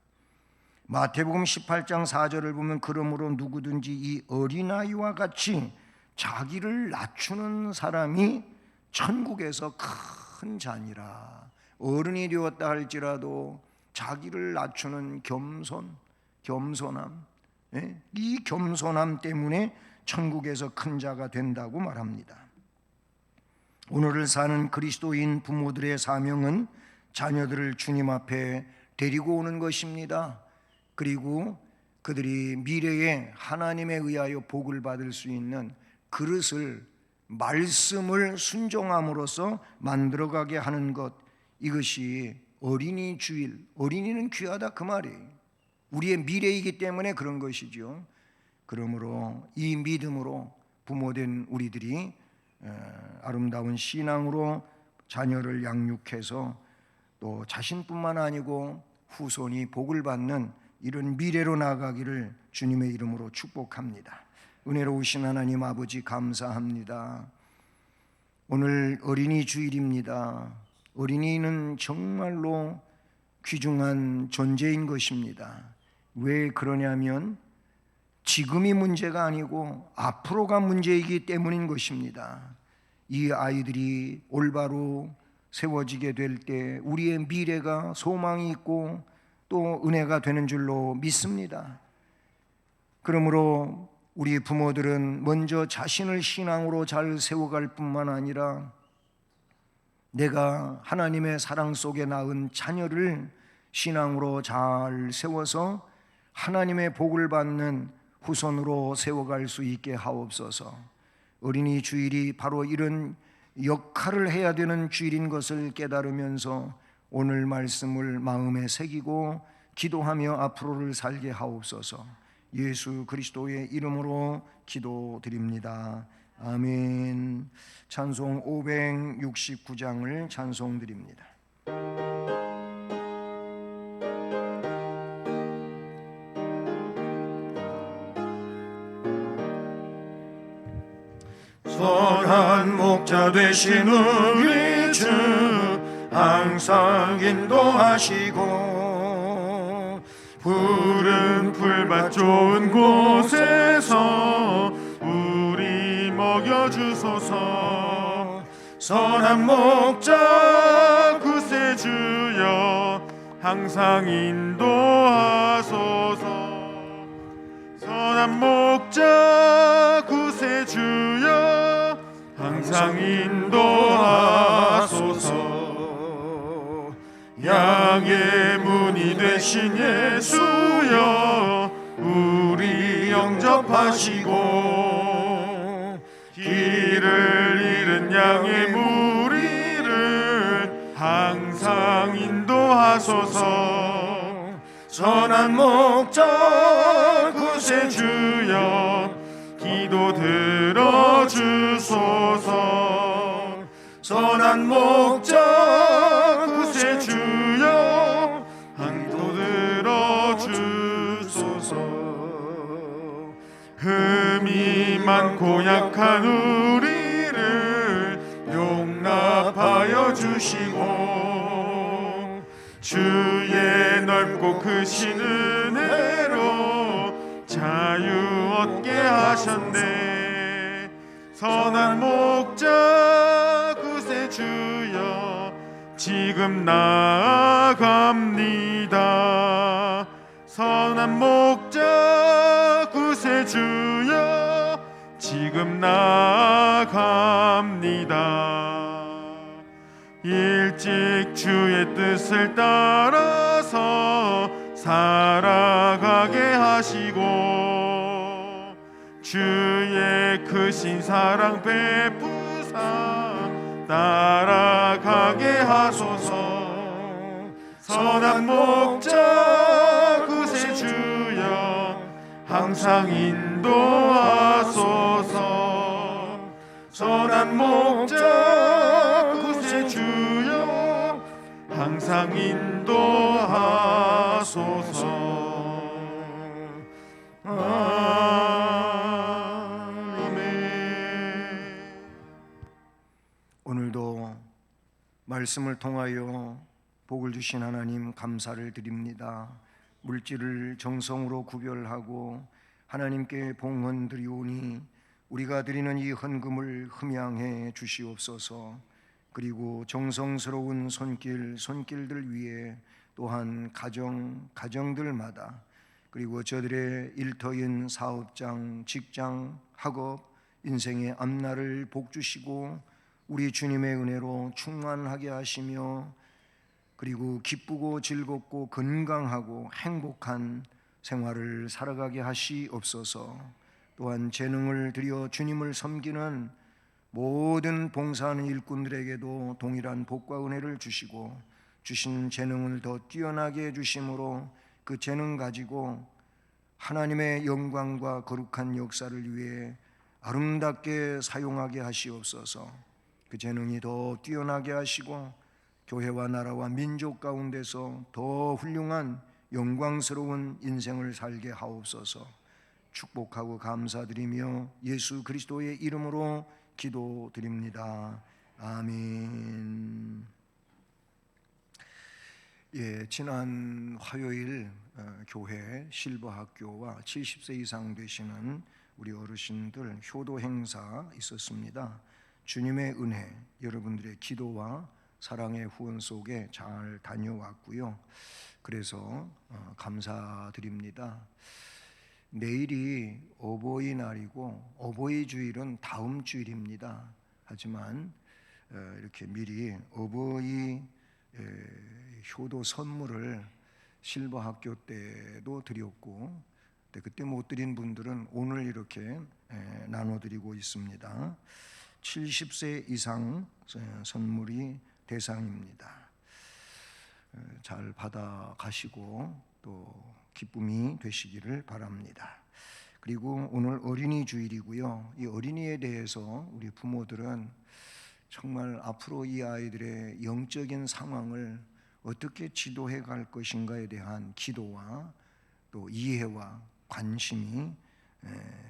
마태복음 18장 4절을 보면 그러므로 누구든지 이 어린아이와 같이 자기를 낮추는 사람이 천국에서 큰 자니라. 어른이 되었다 할지라도 자기를 낮추는 겸손함, 이 겸손함 때문에 천국에서 큰 자가 된다고 말합니다. 오늘을 사는 그리스도인 부모들의 사명은 자녀들을 주님 앞에 데리고 오는 것입니다. 그리고 그들이 미래에 하나님에 의하여 복을 받을 수 있는 그릇을, 말씀을 순종함으로써 만들어가게 하는 것, 이것이 어린이 주일, 어린이는 귀하다 그 말이에요. 우리의 미래이기 때문에 그런 것이죠. 그러므로 이 믿음으로 부모된 우리들이 아름다운 신앙으로 자녀를 양육해서 또 자신뿐만 아니고 후손이 복을 받는 이런 미래로 나아가기를 주님의 이름으로 축복합니다. 은혜로우신 하나님 아버지 감사합니다. 오늘 어린이 주일입니다. 어린이는 정말로 귀중한 존재인 것입니다. 왜 그러냐면 지금이 문제가 아니고 앞으로가 문제이기 때문인 것입니다. 이 아이들이 올바로 세워지게 될 때 우리의 미래가 소망이 있고 또 은혜가 되는 줄로 믿습니다. 그러므로 우리 부모들은 먼저 자신을 신앙으로 잘 세워갈 뿐만 아니라 내가 하나님의 사랑 속에 낳은 자녀를 신앙으로 잘 세워서 하나님의 복을 받는 후손으로 세워갈 수 있게 하옵소서. 어린이 주일이 바로 이런 역할을 해야 되는 주일인 것을 깨달으면서 오늘 말씀을 마음에 새기고 기도하며 앞으로를 살게 하옵소서. 예수 그리스도의 이름으로 기도드립니다. 아멘. 찬송 569장을 찬송드립니다. 선한 목자 되신 우리 주 항상 인도하시고 푸른 풀밭 좋은 곳에서 우리 먹여주소서. 선한 목자 구세주여 항상 인도하소서. 선한 목자 구세주여 항상 인도하소서. 양의 문이 되신 예수여 우리 영접하시고 길을 잃은 양의 무리를 항상 인도하소서. 선한 목자 구세주여 기도 들어주소서. 선한 목자 구세주여 기도 들어주소서. 흠이 많고 약한 우리를 용납하여 주시고 주의 넓고 크신 은혜로 자유 얻게 하셨네. 선한 목자 구세주여 지금 나아갑니다. 선한 목자 구세주여 나아갑니다. 일찍 주의 뜻을 따라서 살아가게 하시고 주의 크신 사랑 베푸사 따라가게 하소서. 선한 목자 그새 주여 항상 인도하소서. 선한 목자 그새 주여 항상 인도하소서. 아멘. 오늘도 말씀을 통하여 복을 주신 하나님 감사를 드립니다. 물질을 정성으로 구별하고 하나님께 봉헌 드리오니 우리가 드리는 이 헌금을 흠양해 주시옵소서. 그리고 정성스러운 손길들 위해 또한 가정들마다 그리고 저들의 일터인 사업장, 직장, 학업, 인생의 앞날을 복주시고 우리 주님의 은혜로 충만하게 하시며 그리고 기쁘고 즐겁고 건강하고 행복한 생활을 살아가게 하시옵소서. 또한 재능을 들여 주님을 섬기는 모든 봉사하는 일꾼들에게도 동일한 복과 은혜를 주시고 주신 재능을 더 뛰어나게 해주심으로 그 재능 가지고 하나님의 영광과 거룩한 역사를 위해 아름답게 사용하게 하시옵소서. 그 재능이 더 뛰어나게 하시고 교회와 나라와 민족 가운데서 더 훌륭한 영광스러운 인생을 살게 하옵소서. 축복하고 감사드리며 예수 그리스도의 이름으로 기도드립니다. 아멘. 지난 화요일 교회 실버학교와 70세 이상 되시는 우리 어르신들 효도 행사 있었습니다. 주님의 은혜, 여러분들의 기도와 사랑의 후원 속에 잘 다녀왔고요. 그래서 감사드립니다. 내일이 어버이날이고 어버이 주일은 다음 주일입니다. 하지만 이렇게 미리 어버이 효도 선물을 실버 학교 때도 드렸고 그때 못 드린 분들은 오늘 이렇게 나눠드리고 있습니다. 70세 이상 선물이 대상입니다. 잘 받아 가시고 또 기쁨이 되시기를 바랍니다. 그리고 오늘 어린이 주일이고요. 이 어린이에 대해서 우리 부모들은 정말 앞으로 이 아이들의 영적인 상황을 어떻게 지도해 갈 것인가에 대한 기도와 또 이해와 관심이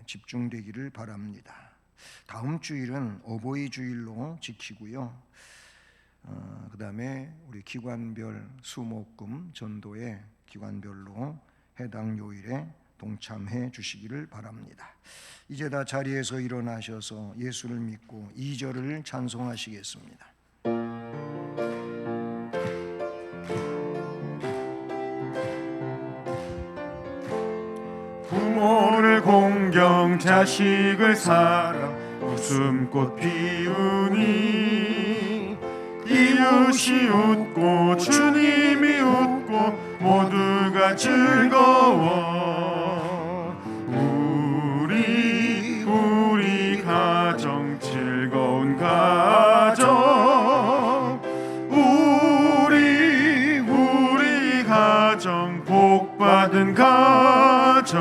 집중되기를 바랍니다. 다음 주일은 어버이 주일로 지키고요. 그 다음에 우리 기관별 수목금 전도에 기관별로 해당 요일에 동참해 주시기를 바랍니다. 이제 다 자리에서 일어나셔서 예수를 믿고 2절을 찬송하시겠습니다. 부모를 공경 자식을 사랑 웃음꽃 피우니 이웃이 웃고 주님이 웃고 모두가 즐거워 우리 가정 즐거운 가정 우리 가정 복받은 가정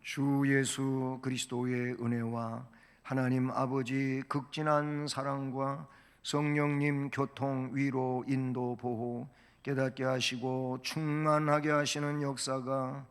주 예수 그리스도의 은혜와 하나님 아버지 극진한 사랑과 성령님 교통, 위로, 인도, 보호 깨닫게 하시고 충만하게 하시는 역사가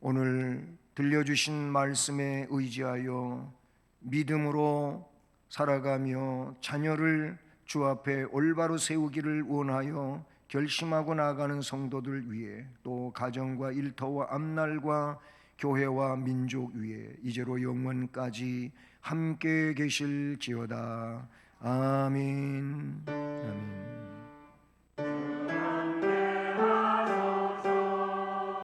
오늘 들려주신 말씀에 의지하여 믿음으로 살아가며 자녀를 주 앞에 올바로 세우기를 원하여 결심하고 나아가는 성도들 위해 또 가정과 일터와 앞날과 교회와 민족 위에 이제로 영원까지 함께 계실지어다. 아멘. 아멘.